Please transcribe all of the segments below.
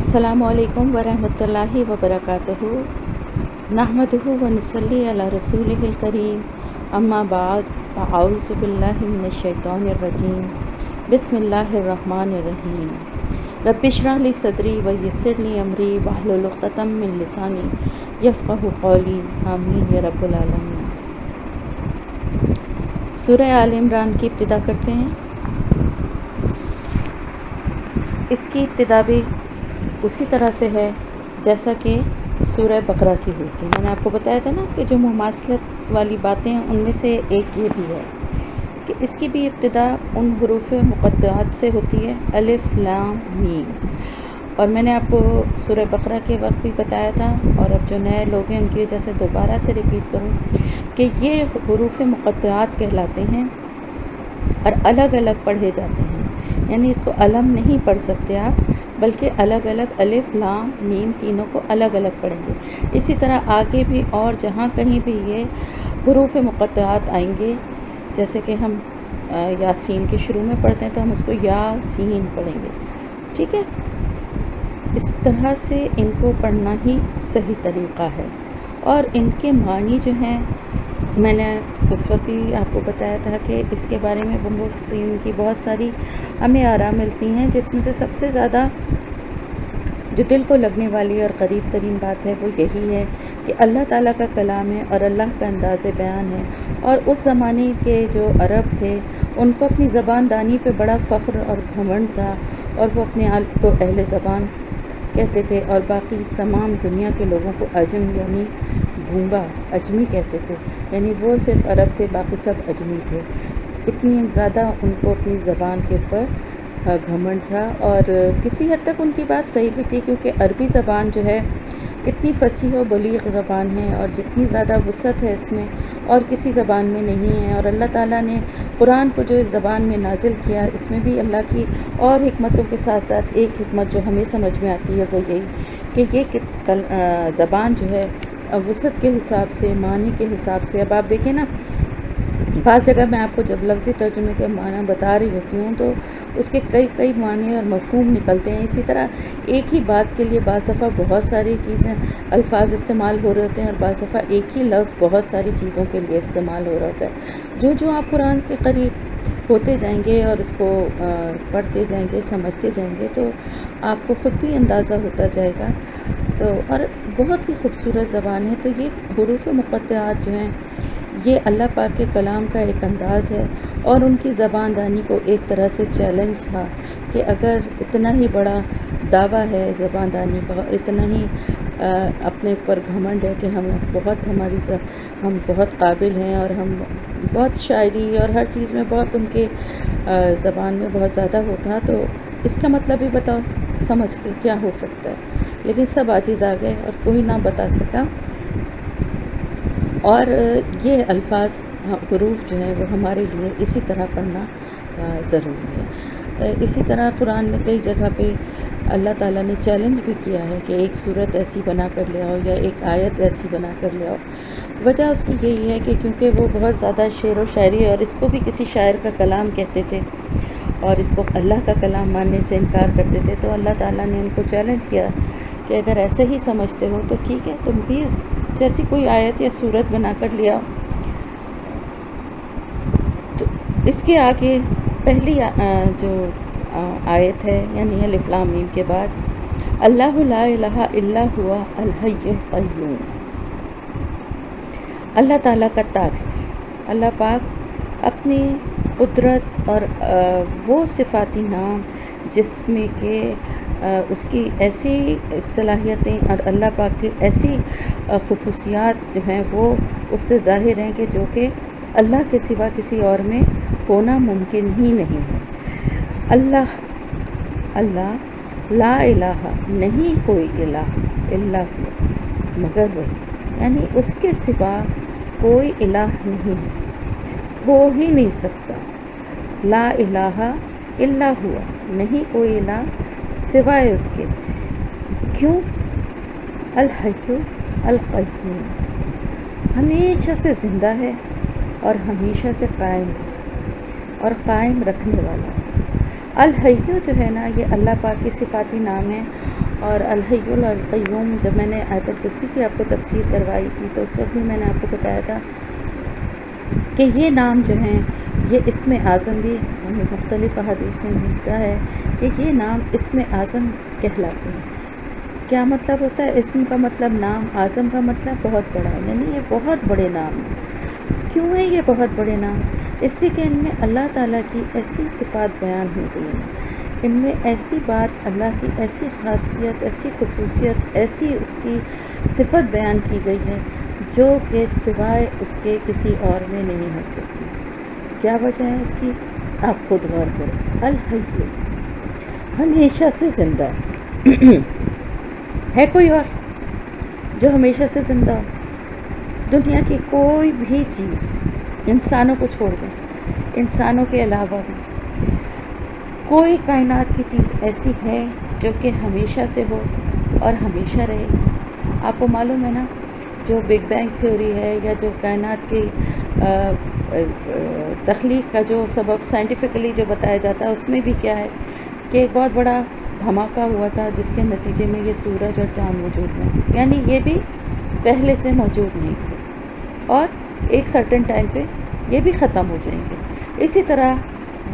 السلام علیکم ورحمۃ اللہ وبرکاتہ نحمدہ ونصلی علی رسولہ الکریم اما بعد اعوذ باللہ من الشیطان الرجیم بسم اللہ الرحمن الرحیم رب اشرح لی صدری ویسر لی امری واحلل عقدۃ من لسانی یفقہوا قولی آمین یا رب العالمین۔ سورہ آل عمران کی ابتدا کرتے ہیں۔ اس کی ابتدا بھی اسی طرح سے ہے جیسا کہ سورہ بقرہ کی ہوئی تھی۔ میں نے آپ کو بتایا تھا نا کہ جو مماثلت والی باتیں ہیں ان میں سے ایک یہ بھی ہے کہ اس کی بھی ابتدا ان حروف مقطعات سے ہوتی ہے، الف لام میم۔ اور میں نے آپ کو سورہ بقرہ کے وقت بھی بتایا تھا، اور اب جو نئے لوگ ہیں ان کی وجہ سے دوبارہ سے ریپیٹ کروں کہ یہ حروف مقطعات کہلاتے ہیں اور الگ الگ پڑھے جاتے ہیں، یعنی اس کو علم نہیں پڑھ سکتے آپ، بلکہ الگ الگ الف لام میم تینوں کو الگ الگ پڑھیں گے۔ اسی طرح آگے بھی اور جہاں کہیں بھی یہ حروف مقطعات آئیں گے، جیسے کہ ہم یاسین کے شروع میں پڑھتے ہیں تو ہم اس کو یاسین پڑھیں گے، ٹھیک ہے؟ اس طرح سے ان کو پڑھنا ہی صحیح طریقہ ہے۔ اور ان کے معنی جو ہیں، میں نے اس وقت بھی آپ کو بتایا تھا کہ اس کے بارے میں مفسرین کی بہت ساری ہمیں آراء ملتی ہیں، جس میں سے سب سے زیادہ جو دل کو لگنے والی اور قریب ترین بات ہے وہ یہی ہے کہ اللہ تعالیٰ کا کلام ہے اور اللہ کا انداز بیان ہے، اور اس زمانے کے جو عرب تھے ان کو اپنی زبان دانی پہ بڑا فخر اور گھمنڈ تھا، اور وہ اپنے آپ کو اہل زبان کہتے تھے، اور باقی تمام دنیا کے لوگوں کو عجم یعنی گونگا اجمی کہتے تھے، یعنی وہ صرف عرب تھے، باقی سب اجمی تھے۔ اتنی زیادہ ان کو اپنی زبان کے اوپر گھمنڈ تھا، اور کسی حد تک ان کی بات صحیح بھی تھی، کیونکہ عربی زبان جو ہے اتنی فصیح و بلیغ زبان ہے، اور جتنی زیادہ وسعت ہے اس میں اور کسی زبان میں نہیں ہے۔ اور اللہ تعالیٰ نے قرآن کو جو اس زبان میں نازل کیا، اس میں بھی اللہ کی اور حکمتوں کے ساتھ ساتھ ایک حکمت جو ہمیں سمجھ میں آتی ہے وہ یہی کہ یہ زبان جو ہے وسعت کے حساب سے، معنی کے حساب سے، اب آپ دیکھیں نا، بعض جگہ میں آپ کو جب لفظی ترجمے کے معنی بتا رہی ہوتی ہوں تو اس کے کئی معنی اور مفہوم نکلتے ہیں۔ اسی طرح ایک ہی بات کے لیے بعض دفعہ بہت ساری چیزیں الفاظ استعمال ہو رہے ہوتے ہیں، اور بعض دفعہ ایک ہی لفظ بہت ساری چیزوں کے لیے استعمال ہو رہا ہوتا ہے۔ جو آپ قرآن کے قریب ہوتے جائیں گے اور اس کو پڑھتے جائیں گے، سمجھتے جائیں گے، تو آپ کو خود بھی اندازہ ہوتا جائے گا۔ تو اور بہت ہی خوبصورت زبان ہے۔ تو یہ حروف مقطعات جو ہیں یہ اللہ پاک کے کلام کا ایک انداز ہے، اور ان کی زبان دانی کو ایک طرح سے چیلنج تھا کہ اگر اتنا ہی بڑا دعویٰ ہے زبان دانی کا، اور اتنا ہی اپنے اوپر گھمنڈ ہے کہ ہم بہت قابل ہیں، اور ہم بہت شاعری اور ہر چیز میں بہت ان کے زبان میں بہت زیادہ ہوتا، تو اس کا مطلب بھی بتاؤ سمجھ کے کیا ہو سکتا ہے؟ لیکن سب عاجز آ گئے اور کوئی نہ بتا سکا۔ اور یہ الفاظ حروف جو ہیں وہ ہمارے لیے اسی طرح پڑھنا ضروری ہے۔ اسی طرح قرآن میں کئی جگہ پہ اللہ تعالیٰ نے چیلنج بھی کیا ہے کہ ایک صورت ایسی بنا کر لے آؤ، یا ایک آیت ایسی بنا کر لے آؤ۔ وجہ اس کی یہی ہے کہ کیونکہ وہ بہت زیادہ شعر و شاعری، اور اس کو بھی کسی شاعر کا کلام کہتے تھے، اور اس کو اللہ کا کلام ماننے سے انکار کرتے تھے، تو اللہ تعالیٰ نے ان کو چیلنج کیا کہ اگر ایسے ہی سمجھتے ہو تو ٹھیک ہے، تم بھی جیسی کوئی آیت یا صورت بنا کر لے آؤ۔ تو اس کے آگے پہلی جو آیت ہے، یعنی الف لام میم کے بعد اللہ لا الہ الا هو الحی القیوم، اللہ تعالیٰ کا تعارف، اللہ پاک اپنی قدرت اور وہ صفاتی نام جس میں کہ اس کی ایسی صلاحیتیں اور اللہ پاک کی ایسی خصوصیات جو ہیں وہ اس سے ظاہر ہیں کہ جو کہ اللہ کے سوا کسی اور میں ہونا ممکن ہی نہیں ہے۔ اللہ لا الہ، نہیں کوئی الہ، الا ہوا، مگر وہی، یعنی اس کے سوا کوئی الہ نہیں ہو ہی نہیں سکتا۔ لا الہ الا ہوا، نہیں کوئی الہ سوائے اس کے۔ کیوں؟ الحی القیوم، ہمیشہ سے زندہ ہے اور ہمیشہ سے قائم ہے اور قائم رکھنے والا ہے۔ الحی جو ہے نا، یہ اللہ پاک کی صفاتی نام ہے، اور الحی القیوم، جب میں نے آیت الکرسی کی آپ کو تفسیر کروائی تھی تو اس وقت بھی میں نے آپ کو بتایا تھا کہ یہ نام جو ہیں یہ اسم اعظم بھی ہمیں مختلف احادیث میں ملتا ہے کہ یہ نام اسم اعظم کہلاتے ہیں۔ کیا مطلب ہوتا ہے اسم کا مطلب نام، اعظم کا مطلب بہت بڑا، یعنی یہ بہت بڑے نام ہیں۔ کیوں ہے یہ بہت بڑے نام؟ اس لیے کہ ان میں اللہ تعالیٰ کی ایسی صفات بیان ہو گئی ہیں، ان میں ایسی بات، اللہ کی ایسی خاصیت، ایسی خصوصیت، ایسی اس کی صفت بیان کی گئی ہے جو کہ سوائے اس کے کسی اور میں نہیں ہو سکتی۔ کیا وجہ ہے اس کی؟ آپ خود غور کریں۔ الحی، ہمیشہ سے زندہ ہے کوئی اور جو ہمیشہ سے زندہ ہو؟ دنیا کی کوئی بھی چیز، انسانوں کو چھوڑ دیں، انسانوں کے علاوہ بھی کوئی کائنات کی چیز ایسی ہے جو کہ ہمیشہ سے ہو اور ہمیشہ رہے؟ آپ کو معلوم ہے نا، جو بگ بینگ تھیوری ہے یا جو کائنات کی تخلیق کا جو سبب سائنٹیفکلی جو بتایا جاتا ہے، اس میں بھی کیا ہے کہ ایک بہت بڑا دھماکہ ہوا تھا جس کے نتیجے میں یہ سورج اور چاند وجود میں، یعنی یہ بھی پہلے سے موجود نہیں تھے اور ایک سرٹن ٹائم پہ یہ بھی ختم ہو جائیں گے۔ اسی طرح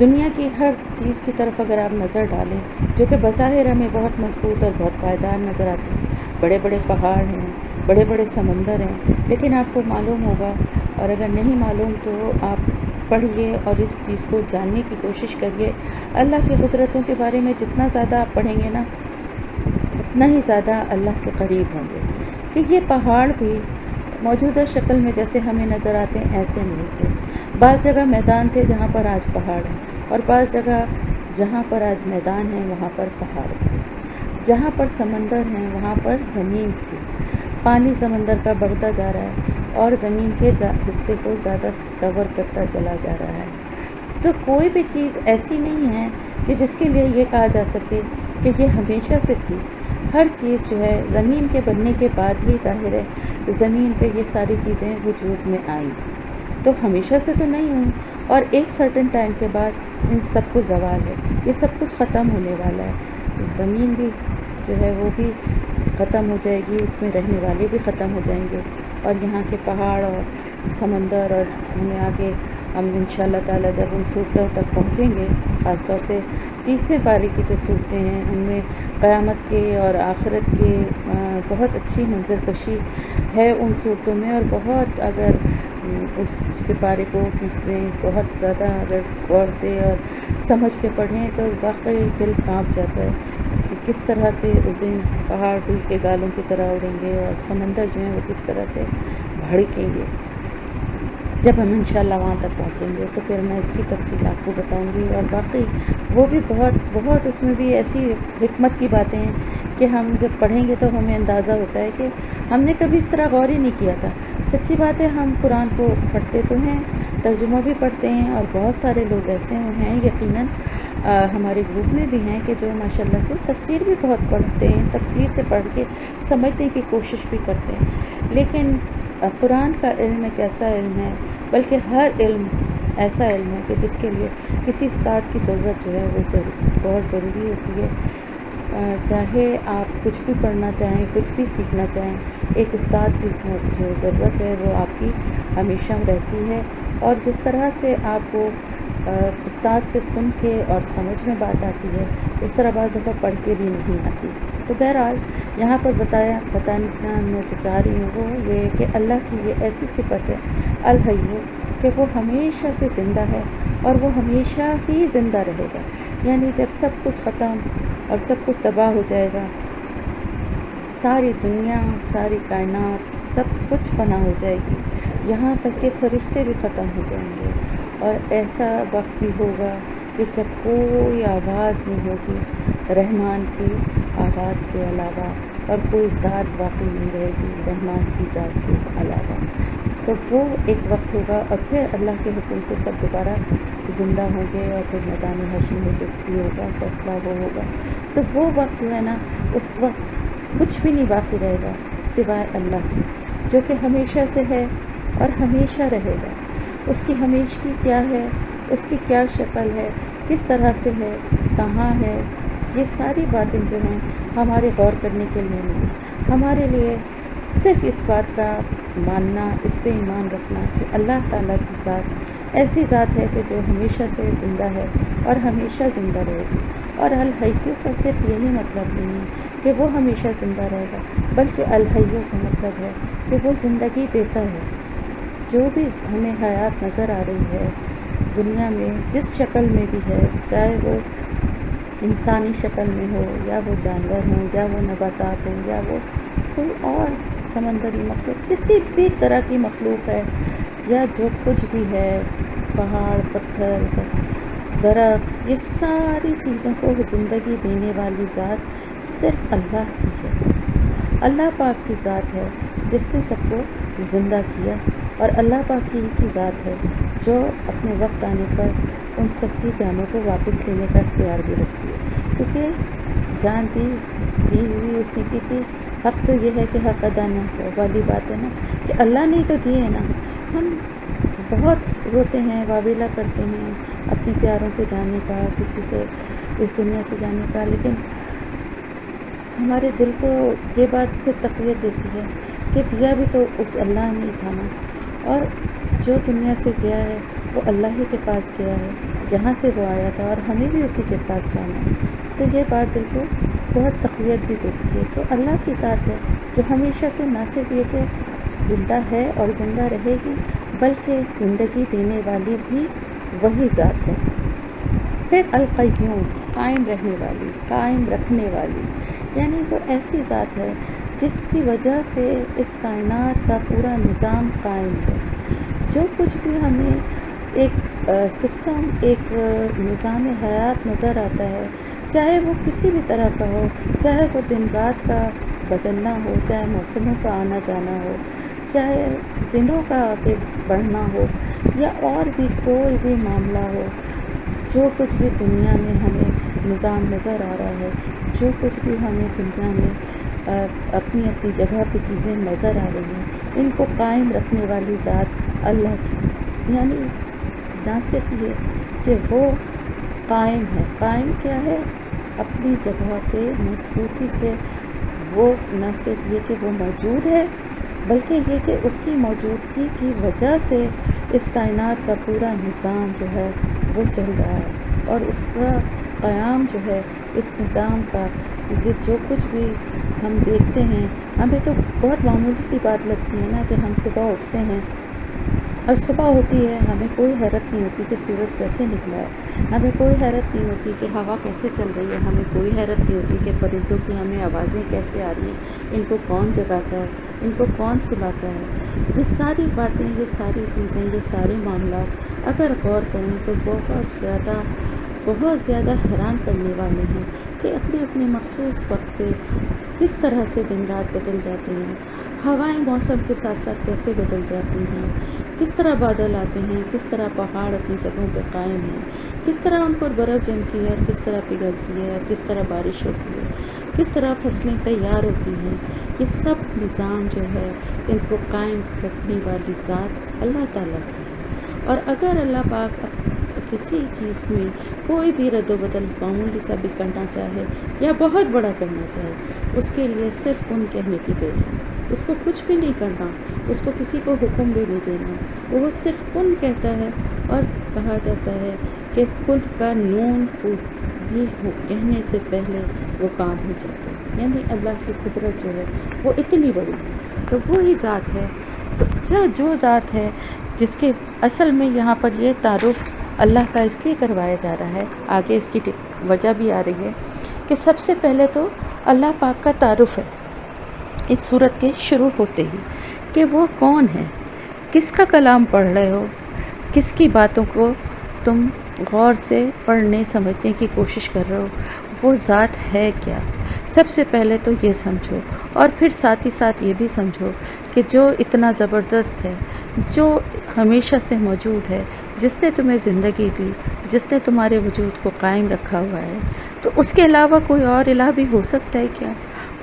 دنیا کی ہر چیز کی طرف اگر آپ نظر ڈالیں جو کہ بظاہر ہمیں بہت مضبوط اور بہت پائیدار نظر آتی ہیں، بڑے بڑے پہاڑ ہیں، بڑے بڑے سمندر ہیں، لیکن آپ کو معلوم ہوگا، اور اگر نہیں معلوم تو آپ پڑھیے اور اس چیز کو جاننے کی کوشش کریے، اللہ کی قدرتوں کے بارے میں جتنا زیادہ آپ پڑھیں گے نا اتنا ہی زیادہ اللہ سے قریب ہوں گے، کہ یہ پہاڑ بھی موجودہ شکل میں جیسے ہمیں نظر آتے ہیں ایسے نہیں تھے۔ بعض جگہ میدان تھے جہاں پر آج پہاڑ ہیں، اور بعض جگہ جہاں پر آج میدان ہیں وہاں پر پہاڑ تھے، جہاں پر سمندر ہیں وہاں پر زمین تھی۔ پانی سمندر کا بڑھتا جا رہا ہے اور زمین کے حصے کو زیادہ کور کرتا چلا جا رہا ہے۔ تو کوئی بھی چیز ایسی نہیں ہے کہ جس کے لیے یہ کہا جا سکے کہ یہ ہمیشہ سے تھی۔ ہر چیز جو ہے زمین کے بننے کے بعد ہی ظاہر ہے زمین پہ یہ ساری چیزیں وجود میں آئیں، تو ہمیشہ سے تو نہیں ہوئی، اور ایک سرٹن ٹائم کے بعد ان سب کو زوال ہے، یہ سب کچھ ختم ہونے والا ہے۔ زمین بھی جو ہے وہ بھی ختم ہو جائے گی، اس میں رہنے والے بھی ختم ہو جائیں گے، اور یہاں کے پہاڑ اور سمندر، اور ہمیں آگے ہم انشاءاللہ تعالیٰ جب ان صورتوں تک پہنچیں گے، خاص طور سے 30ویں پارے کی جو صورتیں ہیں ان میں قیامت کے اور آخرت کے بہت اچھی منظر کشی ہے ان صورتوں میں، اور بہت اگر اس سپارے کو 30ویں بہت زیادہ اگر غور سے اور سمجھ کے پڑھیں تو واقعی دل کانپ جاتا ہے کہ کس طرح سے اس دن پہاڑ ڈول کے گالوں کی طرح اڑیں گے اور سمندر جو ہیں وہ کس طرح سے بھڑکیں گے۔ جب ہم انشاءاللہ وہاں تک پہنچیں گے تو پھر میں اس کی تفصیل آپ کو بتاؤں گی، اور باقی وہ بھی بہت اس میں بھی ایسی حکمت کی باتیں ہیں کہ ہم جب پڑھیں گے تو ہمیں اندازہ ہوتا ہے کہ ہم نے کبھی اس طرح غور ہی نہیں کیا تھا۔ سچی بات ہے، ہم قرآن کو پڑھتے تو ہیں، ترجمہ بھی پڑھتے ہیں، اور بہت سارے لوگ ایسے ہیں یقیناً ہمارے گروپ میں بھی ہیں کہ جو ماشاءاللہ سے تفسیر بھی بہت پڑھتے ہیں، تفسیر سے پڑھ کے سمجھنے کی کوشش بھی کرتے ہیں، لیکن قرآن کا علم ایک ایسا علم ہے، بلکہ ہر علم ایسا علم ہے کہ جس کے لیے کسی استاد کی ضرورت جو ہے وہ بہت ضروری ہوتی ہے۔ چاہے آپ کچھ بھی پڑھنا چاہیں، کچھ بھی سیکھنا چاہیں، ایک استاد کی جو ضرورت ہے وہ آپ کی ہمیشہ رہتی ہے، اور جس طرح سے آپ کو استاد سے سن کے اور سمجھ میں بات آتی ہے اس طرح بعض دفعہ پڑھ کے بھی نہیں آتی۔ تو بہرحال یہاں پر بتانے کا میں جو چاہ رہی ہوں وہ یہ ہے کہ اللہ کی یہ ایسی صفت ہے الحی، کہ وہ ہمیشہ سے زندہ ہے اور وہ ہمیشہ ہی زندہ رہے گا، یعنی جب سب کچھ ختم اور سب کچھ تباہ ہو جائے گا، ساری دنیا، ساری کائنات، سب کچھ فنا ہو جائے گی، یہاں تک کہ فرشتے بھی ختم ہو جائیں گے، اور ایسا وقت بھی ہوگا کہ جب کوئی آواز نہیں ہوگی رحمان کی آواز کے علاوہ، اور کوئی ذات باقی نہیں رہے گی رحمان کی ذات کے علاوہ۔ تو وہ ایک وقت ہوگا، اور پھر اللہ کے حکم سے سب دوبارہ زندہ ہوں گے، اور پھر میدان حشر میں جو بھی ہوگا فیصلہ وہ ہوگا۔ تو وہ وقت جو ہے نا، اس وقت کچھ بھی نہیں باقی رہے گا سوائے اللہ کے، جو کہ ہمیشہ سے ہے اور ہمیشہ رہے گا۔ اس کی ہمیشگی کیا ہے، اس کی کیا شکل ہے، کس طرح سے ہے، کہاں ہے، یہ ساری باتیں جو ہیں ہمارے غور کرنے کے لیے نہیں، ہمارے لیے صرف اس بات کا ماننا، اس پہ ایمان رکھنا کہ اللہ تعالیٰ کی ذات ایسی ذات ہے کہ جو ہمیشہ سے زندہ ہے اور ہمیشہ زندہ رہے گی۔ اور الحیّ کا صرف یہی مطلب نہیں ہے کہ وہ ہمیشہ زندہ رہے گا، بلکہ الحیّ کا مطلب ہے کہ وہ زندگی دیتا ہے۔ جو بھی ہمیں حیات نظر آ رہی ہے دنیا میں، جس شکل میں بھی ہے، چاہے وہ انسانی شکل میں ہو یا وہ جانور ہوں یا وہ نباتات ہوں یا وہ کوئی اور سمندری مخلوق، کسی بھی طرح کی مخلوق ہے، یا جو کچھ بھی ہے، پہاڑ، پتھر، درخت، یہ ساری چیزوں کو زندگی دینے والی ذات صرف اللہ کی ہے۔ اللہ پاک کی ذات ہے جس نے سب کو زندہ کیا، اور اللہ پاک کی ذات ہے جو اپنے وقت آنے پر ان سب کی جانوں کو واپس لینے کا اختیار بھی رکھتی ہے، کیونکہ جان دی ہوئی اسی کی تھی۔ حق تو یہ ہے کہ حق ادا نہ ہو والی بات ہے نا، کہ اللہ نے تو دیے ہیں نا۔ ہم بہت روتے ہیں، واویلا کرتے ہیں اپنے پیاروں کے جانے کا، کسی کے اس دنیا سے جانے کا، لیکن ہمارے دل کو یہ بات پھر تقویت دیتی ہے کہ دیا بھی تو اس اللہ نے ہی تھا نا، اور جو دنیا سے گیا ہے وہ اللہ ہی کے پاس گیا ہے جہاں سے وہ آیا تھا، اور ہمیں بھی اسی کے پاس جانا ہے۔ تو یہ بات دل کو بہت تقویت بھی دیتی ہے۔ تو اللہ کی ذات ہے جو ہمیشہ سے نہ صرف یہ کہ زندہ ہے اور زندہ رہے گی، بلکہ زندگی دینے والی بھی وہی ذات ہے۔ پھر القیوم، قائم رہنے والی، قائم رکھنے والی، یعنی وہ ایسی ذات ہے جس کی وجہ سے اس کائنات کا پورا نظام قائم ہے۔ جو کچھ بھی ہمیں ایک سسٹم، ایک نظام حیات نظر آتا ہے، چاہے وہ کسی بھی طرح کا ہو، چاہے وہ دن رات کا بدلنا ہو، چاہے موسموں کا آنا جانا ہو، چاہے دنوں کا آگے بڑھنا ہو، یا اور بھی کوئی بھی معاملہ ہو، جو کچھ بھی دنیا میں ہمیں نظام نظر آ رہا ہے، جو کچھ بھی ہمیں دنیا میں اپنی اپنی جگہ پہ چیزیں نظر آ رہی ہیں، ان کو قائم رکھنے والی ذات اللہ کی، یعنی نہ صرف یہ کہ وہ قائم ہے، قائم کیا ہے؟ اپنی جگہ پہ مضبوطی سے، وہ نہ صرف یہ کہ وہ موجود ہے، بلکہ یہ کہ اس کی موجودگی کی وجہ سے اس کائنات کا پورا نظام جو ہے وہ چل رہا ہے، اور اس کا قیام جو ہے، اس نظام کا، یہ جو کچھ بھی ہم دیکھتے ہیں، ہمیں تو بہت معمولی سی بات لگتی ہے نا کہ ہم صبح اٹھتے ہیں اور صبح ہوتی ہے، ہمیں کوئی حیرت نہیں ہوتی کہ سورج کیسے نکلا ہے، ہمیں کوئی حیرت نہیں ہوتی کہ ہوا کیسے چل رہی ہے، ہمیں کوئی حیرت نہیں ہوتی کہ پرندوں کی ہمیں آوازیں کیسے آ رہی ہیں، ان کو کون جگاتا ہے، ان کو کون سلاتا ہے۔ یہ ساری باتیں، یہ ساری چیزیں، یہ سارے معاملات اگر غور کریں تو بہت زیادہ حیران کرنے والے ہیں کہ اپنے اپنے مخصوص وقت پہ کس طرح سے دن رات بدل جاتے ہیں، ہوائیں موسم کے ساتھ ساتھ کیسے بدل جاتی ہیں، کس طرح بادل آتے ہیں، کس طرح پہاڑ اپنی جگہوں پہ قائم ہیں، کس طرح ان پر برف جمتی ہے اور کس طرح پگھلتی ہے، اور کس طرح بارش ہوتی ہے، کس طرح فصلیں تیار ہوتی ہیں۔ یہ سب نظام جو ہے، ان کو قائم رکھنے والی ذات اللہ تعالیٰ کی ہے۔ اور اگر اللہ پاک کسی چیز میں کوئی بھی رد و بدل معمولی سا بھی کرنا چاہے یا بہت بڑا کرنا چاہے، اس کے لیے صرف کن کہنے کی دیر ہے، اس کو کچھ بھی نہیں کرنا، اس کو کسی کو حکم بھی نہیں دینا، وہ صرف کن کہتا ہے، اور کہا جاتا ہے کہ کن کا نون بھی کہنے سے پہلے وہ کام ہو جاتا ہے، یعنی اللہ کی قدرت جو ہے وہ اتنی بڑی ہے۔ تو وہی ذات ہے، تو جو ذات ہے جس کے اصل میں یہاں پر یہ تعارف اللہ کا اس لیے کروایا جا رہا ہے، آگے اس کی وجہ بھی آ رہی ہے کہ سب سے پہلے تو اللہ پاک کا تعارف ہے اس صورت کے شروع ہوتے ہی، کہ وہ کون ہے، کس کا کلام پڑھ رہے ہو، کس کی باتوں کو تم غور سے پڑھنے سمجھنے کی کوشش کر رہے ہو، وہ ذات ہے کیا۔ سب سے پہلے تو یہ سمجھو، اور پھر ساتھ ہی ساتھ یہ بھی سمجھو کہ جو اتنا زبردست ہے، جو ہمیشہ سے موجود ہے، جس نے تمہیں زندگی دی، جس نے تمہارے وجود کو قائم رکھا ہوا ہے، تو اس کے علاوہ کوئی اور الہ بھی ہو سکتا ہے کیا؟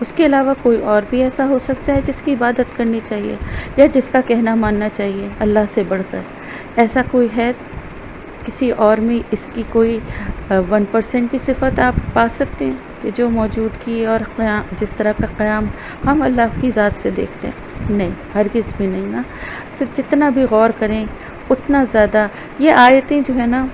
اس کے علاوہ کوئی اور بھی ایسا ہو سکتا ہے جس کی عبادت کرنی چاہیے یا جس کا کہنا ماننا چاہیے اللہ سے بڑھ کر؟ ایسا کوئی ہے؟ کسی اور میں اس کی کوئی 1% بھی صفت آپ پا سکتے ہیں کہ جو موجودگی اور قیام، جس طرح کا قیام ہم اللہ کی ذات سے دیکھتے ہیں؟ نہیں، ہرگز بھی نہیں نا۔ تو جتنا بھی غور کریں اتنا زیادہ یہ آیتیں جو ہے نا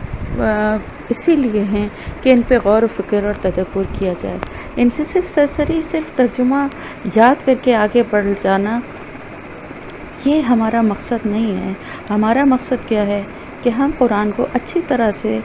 اسی لیے ہیں کہ ان پہ غور و فکر اور تدبر کیا جائے۔ ان سے صرف سرسری صرف ترجمہ یاد کر کے آگے بڑھ جانا یہ ہمارا مقصد نہیں ہے۔ ہمارا مقصد کیا ہے کہ ہم قرآن کو اچھی طرح سے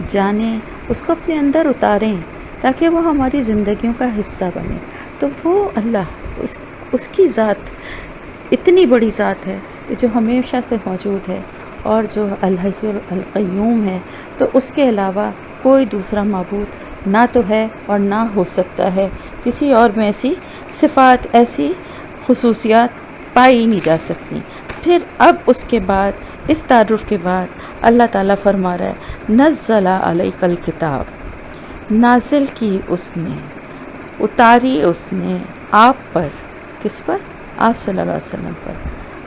جانیں، اس کو اپنے اندر اتاریں تاکہ وہ ہماری زندگیوں کا حصہ بنے۔ تو وہ اللہ اس کی ذات اتنی بڑی ذات ہے جو ہمیشہ سے موجود ہے اور جو الحی القیوم ہے، تو اس کے علاوہ کوئی دوسرا معبود نہ تو ہے اور نہ ہو سکتا ہے۔ کسی اور میں ایسی صفات، ایسی خصوصیات پائی نہیں جا سکتی۔ پھر اب اس کے بعد، اس تعارف کے بعد اللہ تعالیٰ فرما رہا ہے نزل علیک الکتاب، نازل کی اس نے، اتاری اس نے آپ پر، کس پر؟ آپ صلی اللہ علیہ وسلم پر،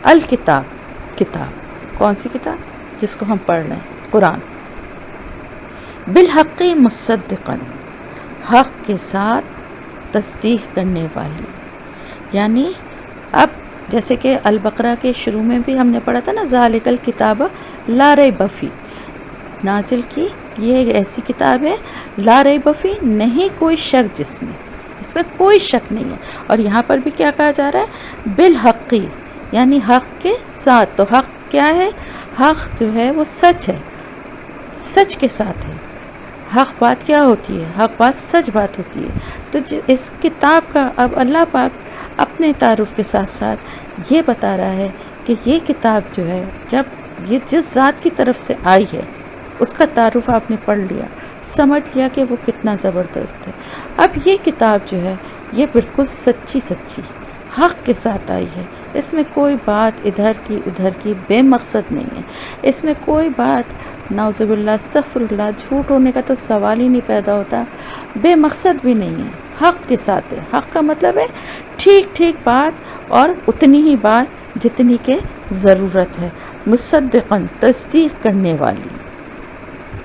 الکتاب، کتاب، کون سی کتاب؟ جس کو ہم پڑھ رہے ہیں، قرآن، بالحق مصدقا، حق کے ساتھ تصدیق کرنے والی۔ یعنی اب جیسے کہ البقرہ کے شروع میں بھی ہم نے پڑھا تھا نا، ذالک الکتاب لا ریب فیہ، نازل کی یہ ایک ایسی کتاب ہے لا ریب فیہ، نہیں کوئی شک جس میں، اس میں کوئی شک نہیں ہے۔ اور یہاں پر بھی کیا کہا جا رہا ہے؟ بالحق، یعنی حق کے ساتھ۔ تو حق کیا ہے؟ حق جو ہے وہ سچ ہے، سچ کے ساتھ ہے۔ حق بات کیا ہوتی ہے؟ حق بات سچ بات ہوتی ہے۔ تو اس کتاب کا اب اللہ پاک اپنے تعارف کے ساتھ ساتھ یہ بتا رہا ہے کہ یہ کتاب جو ہے، جب یہ جس ذات کی طرف سے آئی ہے اس کا تعارف آپ نے پڑھ لیا، سمجھ لیا کہ وہ کتنا زبردست ہے۔ اب یہ کتاب جو ہے یہ بالکل سچی سچی حق کے ساتھ آئی ہے۔ اس میں کوئی بات ادھر کی ادھر کی بے مقصد نہیں ہے۔ اس میں کوئی بات نعوذ باللہ استغفر اللہ جھوٹ ہونے کا تو سوال ہی نہیں پیدا ہوتا، بے مقصد بھی نہیں ہے، حق کے ساتھ ہے۔ حق کا مطلب ہے ٹھیک ٹھیک بات اور اتنی ہی بات جتنی کہ ضرورت ہے۔ مصدقاً، تصدیق کرنے والی،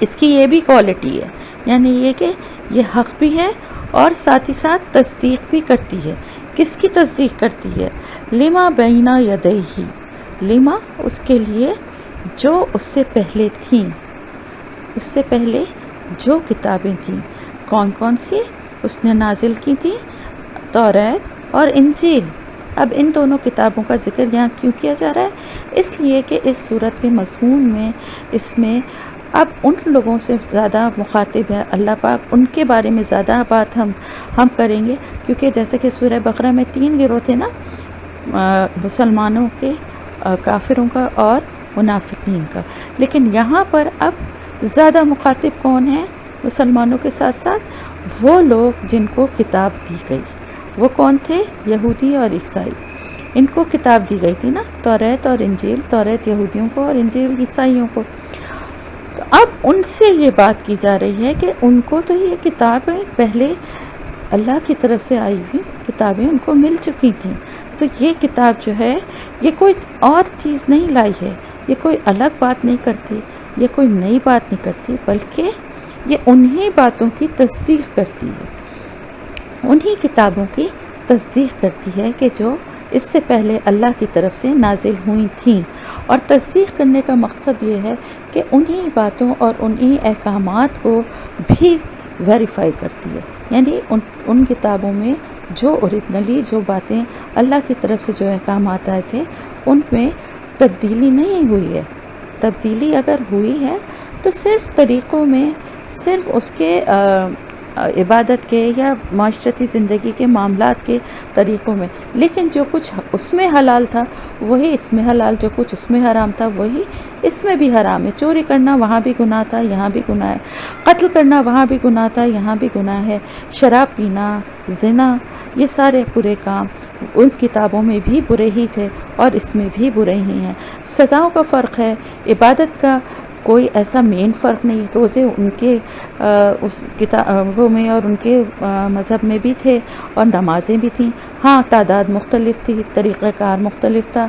اس کی یہ بھی کوالٹی ہے، یعنی یہ کہ یہ حق بھی ہے اور ساتھ ہی ساتھ تصدیق بھی کرتی ہے۔ کس کی تصدیق کرتی ہے؟ لما بین یدیہ، لما اس کے لیے جو اس سے پہلے تھیں، اس سے پہلے جو کتابیں تھیں، کون کون سی اس نے نازل کی تھی؟ توریت اور انجیل۔ اب ان دونوں کتابوں کا ذکر یہاں کیوں کیا جا رہا ہے؟ اس لیے کہ اس صورت کے مضمون میں، اس میں اب ان لوگوں سے زیادہ مخاطب ہے اللہ پاک، ان کے بارے میں زیادہ بات ہم کریں گے، کیونکہ جیسے کہ سورہ بقرہ میں 3 گروہ تھے نا، مسلمانوں کے، کافروں کا اور منافقین کا، لیکن یہاں پر اب زیادہ مخاطب کون ہیں؟ مسلمانوں کے ساتھ ساتھ وہ لوگ جن کو کتاب دی گئی۔ وہ کون تھے؟ یہودی اور عیسائی، ان کو کتاب دی گئی تھی نا، توریت اور انجیل، توریت یہودیوں کو اور انجیل عیسائیوں کو۔ تو اب ان سے یہ بات کی جا رہی ہے کہ ان کو تو یہ کتابیں پہلے اللہ کی طرف سے آئی ہوئی کتابیں ان کو مل چکی تھیں، تو یہ کتاب جو ہے یہ کوئی اور چیز نہیں لائی ہے، یہ کوئی الگ بات نہیں کرتی، یہ کوئی نئی بات نہیں کرتی، بلکہ یہ انہی باتوں کی تصدیق کرتی ہے، انہی کتابوں کی تصدیق کرتی ہے کہ جو اس سے پہلے اللہ کی طرف سے نازل ہوئی تھیں۔ اور تصدیق کرنے کا مقصد یہ ہے کہ انہی باتوں اور انہی احکامات کو بھی ویریفائی کرتی ہے، یعنی ان کتابوں میں جو اوریجنلی جو باتیں اللہ کی طرف سے جو احکامات آئے تھے ان میں تبدیلی نہیں ہوئی ہے۔ تبدیلی اگر ہوئی ہے تو صرف طریقوں میں، صرف اس کے عبادت کے یا معاشرتی زندگی کے معاملات کے طریقوں میں، لیکن جو کچھ اس میں حلال تھا وہی اس میں حلال، جو کچھ اس میں حرام تھا وہی اس میں بھی حرام ہے۔ چوری کرنا وہاں بھی گناہ تھا، یہاں بھی گناہ ہے، قتل کرنا وہاں بھی گناہ تھا، یہاں بھی گناہ ہے، شراب پینا، زنا، یہ سارے برے کام ان کتابوں میں بھی برے ہی تھے اور اس میں بھی برے ہی ہیں۔ سزاؤں کا فرق ہے، عبادت کا کوئی ایسا مین فرق نہیں۔ روزے ان کے اس کتابوں میں اور ان کے مذہب میں بھی تھے اور نمازیں بھی تھیں، ہاں تعداد مختلف تھی، طریقہ کار مختلف تھا،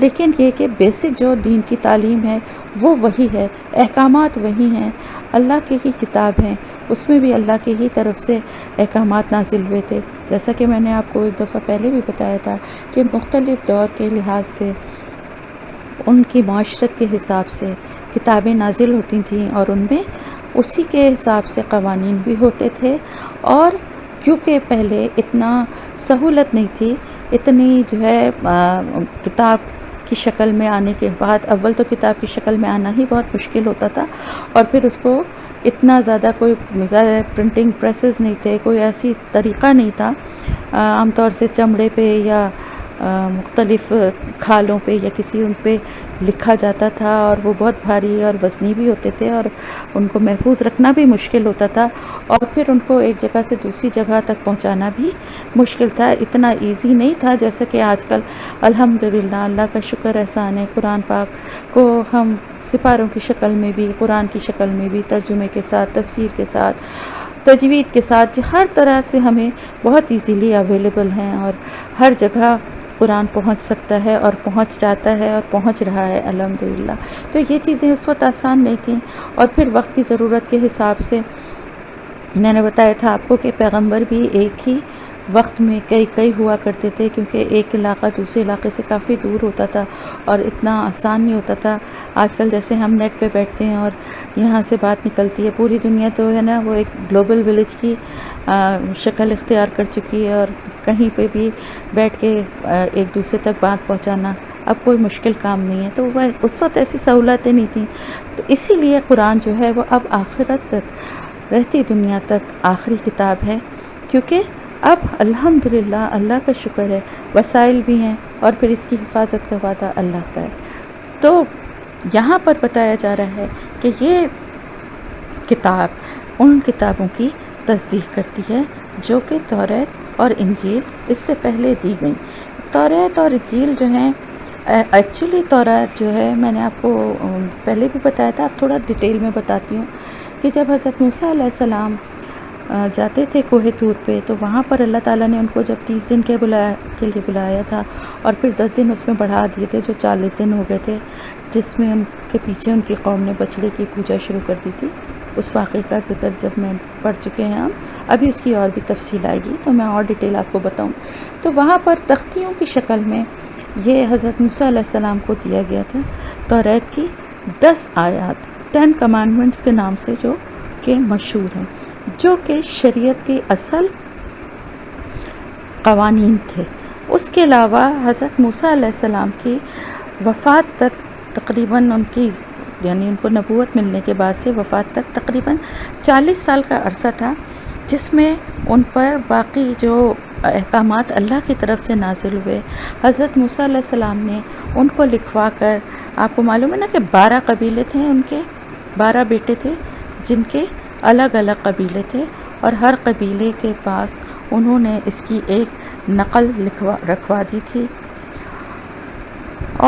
لیکن یہ کہ بیسک جو دین کی تعلیم ہے وہ وہی ہے، احکامات وہی ہیں، اللہ کی ہی کتاب ہیں، اس میں بھی اللہ کی ہی طرف سے احکامات نازل ہوئے تھے. جیسا کہ میں نے آپ کو ایک دفعہ پہلے بھی بتایا تھا کہ مختلف دور کے لحاظ سے ان کی معاشرت کے حساب سے کتابیں نازل ہوتی تھیں، اور ان میں اسی کے حساب سے قوانین بھی ہوتے تھے. اور کیونکہ پہلے اتنا سہولت نہیں تھی، اتنی جو ہے کتاب کی شکل میں آنے کے بعد، اول تو کتاب کی شکل میں آنا ہی بہت مشکل ہوتا تھا، اور پھر اس کو اتنا زیادہ کوئی پرنٹنگ پریسز نہیں تھے، کوئی ایسی طریقہ نہیں تھا. عام طور سے چمڑے پہ یا مختلف کھالوں پہ یا کسی ان پہ لکھا جاتا تھا، اور وہ بہت بھاری اور وزنی بھی ہوتے تھے، اور ان کو محفوظ رکھنا بھی مشکل ہوتا تھا، اور پھر ان کو ایک جگہ سے دوسری جگہ تک پہنچانا بھی مشکل تھا. اتنا ایزی نہیں تھا جیسے کہ آج کل الحمدللہ، اللہ کا شکر احسان ہے، قرآن پاک کو ہم سپاروں کی شکل میں بھی، قرآن کی شکل میں بھی، ترجمے کے ساتھ، تفسیر کے ساتھ، تجوید کے ساتھ، ہر طرح سے ہمیں بہت ایزیلی اویلیبل ہیں، اور ہر جگہ قرآن پہنچ سکتا ہے اور پہنچ جاتا ہے اور پہنچ رہا ہے الحمدللہ. تو یہ چیزیں اس وقت آسان نہیں تھیں، اور پھر وقت کی ضرورت کے حساب سے میں نے بتایا تھا آپ کو کہ پیغمبر بھی ایک ہی وقت میں کئی ہوا کرتے تھے، کیونکہ ایک علاقہ دوسرے علاقے سے کافی دور ہوتا تھا اور اتنا آسان نہیں ہوتا تھا. آج کل جیسے ہم نیٹ پہ بیٹھتے ہیں اور یہاں سے بات نکلتی ہے، پوری دنیا تو ہے نا وہ ایک گلوبل ولیج کی شکل اختیار کر چکی ہے، اور کہیں پہ بھی بیٹھ کے ایک دوسرے تک بات پہنچانا اب کوئی مشکل کام نہیں ہے. تو وہ اس وقت ایسی سہولتیں نہیں تھیں، تو اسی لیے قرآن جو ہے وہ اب آخرت تک، رہتی دنیا تک آخری کتاب ہے، کیونکہ اب الحمدللہ اللہ کا شکر ہے وسائل بھی ہیں، اور پھر اس کی حفاظت کا وعدہ اللہ کا ہے. تو یہاں پر بتایا جا رہا ہے کہ یہ کتاب ان کتابوں کی تصدیق کرتی ہے جو کہ توریت اور انجیل اس سے پہلے دی گئیں. توریت اور انجیل جو ہیں، ایکچولی توریت جو ہے، میں نے آپ کو پہلے بھی بتایا تھا، اب تھوڑا ڈیٹیل میں بتاتی ہوں کہ جب حضرت موسیٰ علیہ السلام جاتے تھے کوہ طور پہ، تو وہاں پر اللہ تعالیٰ نے ان کو جب 30 دن کے لیے بلایا تھا، اور پھر 10 دن اس میں بڑھا دیے تھے، جو 40 دن ہو گئے تھے، جس میں ان کے پیچھے ان کی قوم نے بچڑے کی پوجا شروع کر دی تھی. اس واقعے کا ذکر جب میں پڑھ چکے ہیں ہم، ابھی اس کی اور بھی تفصیل آئے گی تو میں اور ڈیٹیل آپ کو بتاؤں. تو وہاں پر تختیوں کی شکل میں یہ حضرت موسیٰ علیہ السلام کو دیا گیا تھا توریت کی 10 آیات، 10 کمانڈمنٹس کے نام سے جو کہ مشہور ہیں، جو کہ شریعت کے اصل قوانین تھے. اس کے علاوہ حضرت موسیٰ علیہ السلام کی وفات تک تقریباً ان کی، یعنی ان کو نبوت ملنے کے بعد سے وفات تک تقریباً 40 سال کا عرصہ تھا، جس میں ان پر باقی جو احکامات اللہ کی طرف سے نازل ہوئے، حضرت موسیٰ علیہ السلام نے ان کو لکھوا کر، آپ کو معلوم ہے نا کہ 12 قبیلے تھے ان کے، 12 بیٹے تھے جن کے الگ الگ قبیلے تھے، اور ہر قبیلے کے پاس انہوں نے اس کی ایک نقل رکھوا دی تھی،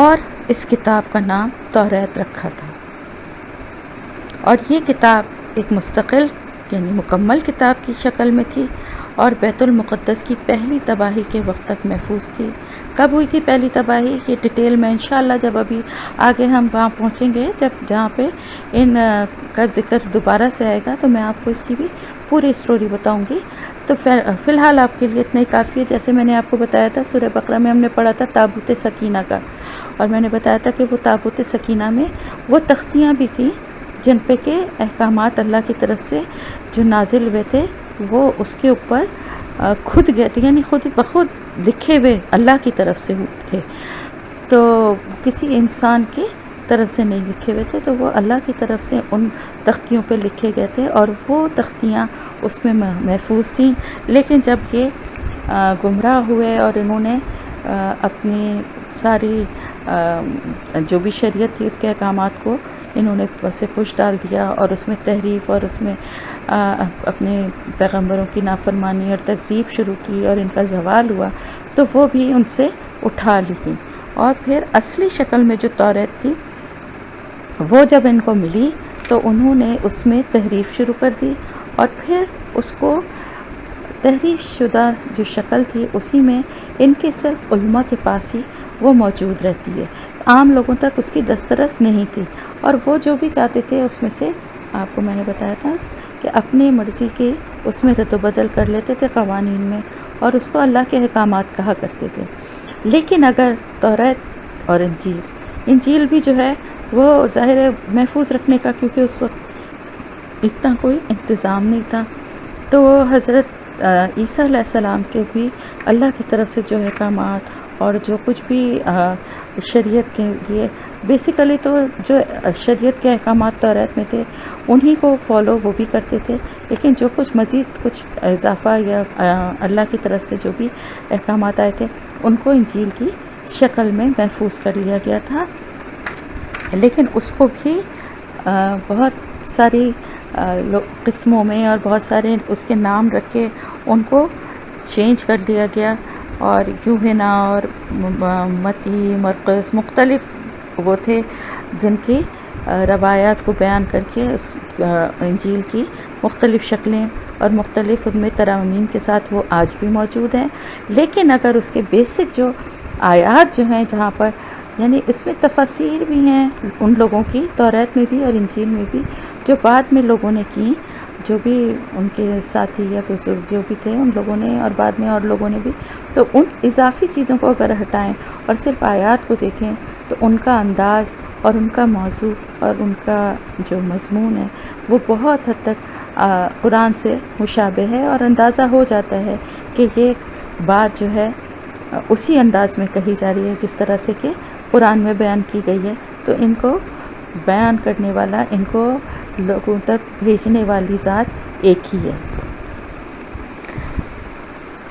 اور اس کتاب کا نام توریت رکھا تھا. اور یہ کتاب ایک مستقل یعنی مکمل کتاب کی شکل میں تھی، اور بیت المقدس کی پہلی تباہی کے وقت تک محفوظ تھی. کب ہوئی تھی پہلی تباہی؟ یہ ڈیٹیل میں انشاءاللہ جب ابھی آگے ہم وہاں پہنچیں گے، جہاں پہ ان کا ذکر دوبارہ سے آئے گا، تو میں آپ کو اس کی بھی پوری اسٹوری بتاؤں گی. تو فی الحال آپ کے لیے اتنا ہی کافی ہے. جیسے میں نے آپ کو بتایا تھا سورہ بقرہ میں ہم نے پڑھا تھا تابوت سکینہ کا، اور میں نے بتایا تھا کہ وہ تابوت سکینہ میں وہ تختیاں بھی تھیں جن پہ کہ احکامات اللہ کی طرف سے جو نازل ہوئے تھے وہ اس کے اوپر خود گئے تھے، یعنی خود بخود لکھے ہوئے اللہ کی طرف سے تھے، تو کسی انسان کی طرف سے نہیں لکھے ہوئے تھے، تو وہ اللہ کی طرف سے ان تختیوں پہ لکھے گئے تھے، اور وہ تختیاں اس میں محفوظ تھیں. لیکن جب یہ گمراہ ہوئے اور انہوں نے اپنی ساری جو بھی شریعت تھی اس کے احکامات کو انہوں نے سے پش ڈال دیا، اور اس میں تحریف اور اس میں اپنے پیغمبروں کی نافرمانی اور تکذیب شروع کی، اور ان کا زوال ہوا، تو وہ بھی ان سے اٹھا لی گئی. اور پھر اصلی شکل میں جو توریت تھی وہ جب ان کو ملی تو انہوں نے اس میں تحریف شروع کر دی، اور پھر اس کو تحریف شدہ جو شکل تھی اسی میں ان کے صرف علماء کے پاس ہی وہ موجود رہتی ہے، عام لوگوں تک اس کی دسترس نہیں تھی، اور وہ جو بھی چاہتے تھے اس میں سے آپ کو میں نے بتایا تھا کہ اپنی مرضی کے اس میں رد و بدل کر لیتے تھے قوانین میں، اور اس کو اللہ کے احکامات کہا کرتے تھے۔ لیکن اگر توریت اور انجیل بھی جو ہے وہ ظاہر ہے محفوظ رکھنے کا، کیونکہ اس وقت اتنا کوئی انتظام نہیں تھا، تو وہ حضرت عیسیٰ علیہ السلام کے بھی اللہ کی طرف سے جو احکامات اور جو کچھ بھی شریعت کے لیے بیسیکلی تو جو شریعت کے احکامات توریت میں تھے انہی کو فالو وہ بھی کرتے تھے، لیکن جو کچھ مزید کچھ اضافہ یا اللہ کی طرف سے جو بھی احکامات آئے تھے ان کو انجیل کی شکل میں محفوظ کر لیا گیا تھا، لیکن اس کو بھی بہت ساری قسموں میں اور بہت سارے اس کے نام رکھ کے ان کو چینج کر دیا گیا، اور یوحنا اور متی، مرقس مختلف وہ تھے جن کی روایات کو بیان کر کے اس انجیل کی مختلف شکلیں اور مختلف ان میں ترامیم کے ساتھ وہ آج بھی موجود ہیں۔ لیکن اگر اس کے بیسک جو آیات جو ہیں جہاں پر یعنی اس میں تفاسیر بھی ہیں ان لوگوں کی توریت میں بھی اور انجیل میں بھی جو بعد میں لوگوں نے کی، جو بھی ان کے ساتھی یا بزرگ جو بھی تھے ان لوگوں نے اور بعد میں اور لوگوں نے بھی، تو ان اضافی چیزوں کو اگر ہٹائیں اور صرف آیات کو دیکھیں تو ان کا انداز اور ان کا موضوع اور ان کا جو مضمون ہے وہ بہت حد تک قرآن سے مشابہ ہے، اور اندازہ ہو جاتا ہے کہ یہ بات جو ہے اسی انداز میں کہی جا رہی ہے جس طرح سے کہ قرآن میں بیان کی گئی ہے، تو ان کو بیان کرنے والا، ان کو لوگوں تک بھیجنے والی ذات ایک ہی ہے۔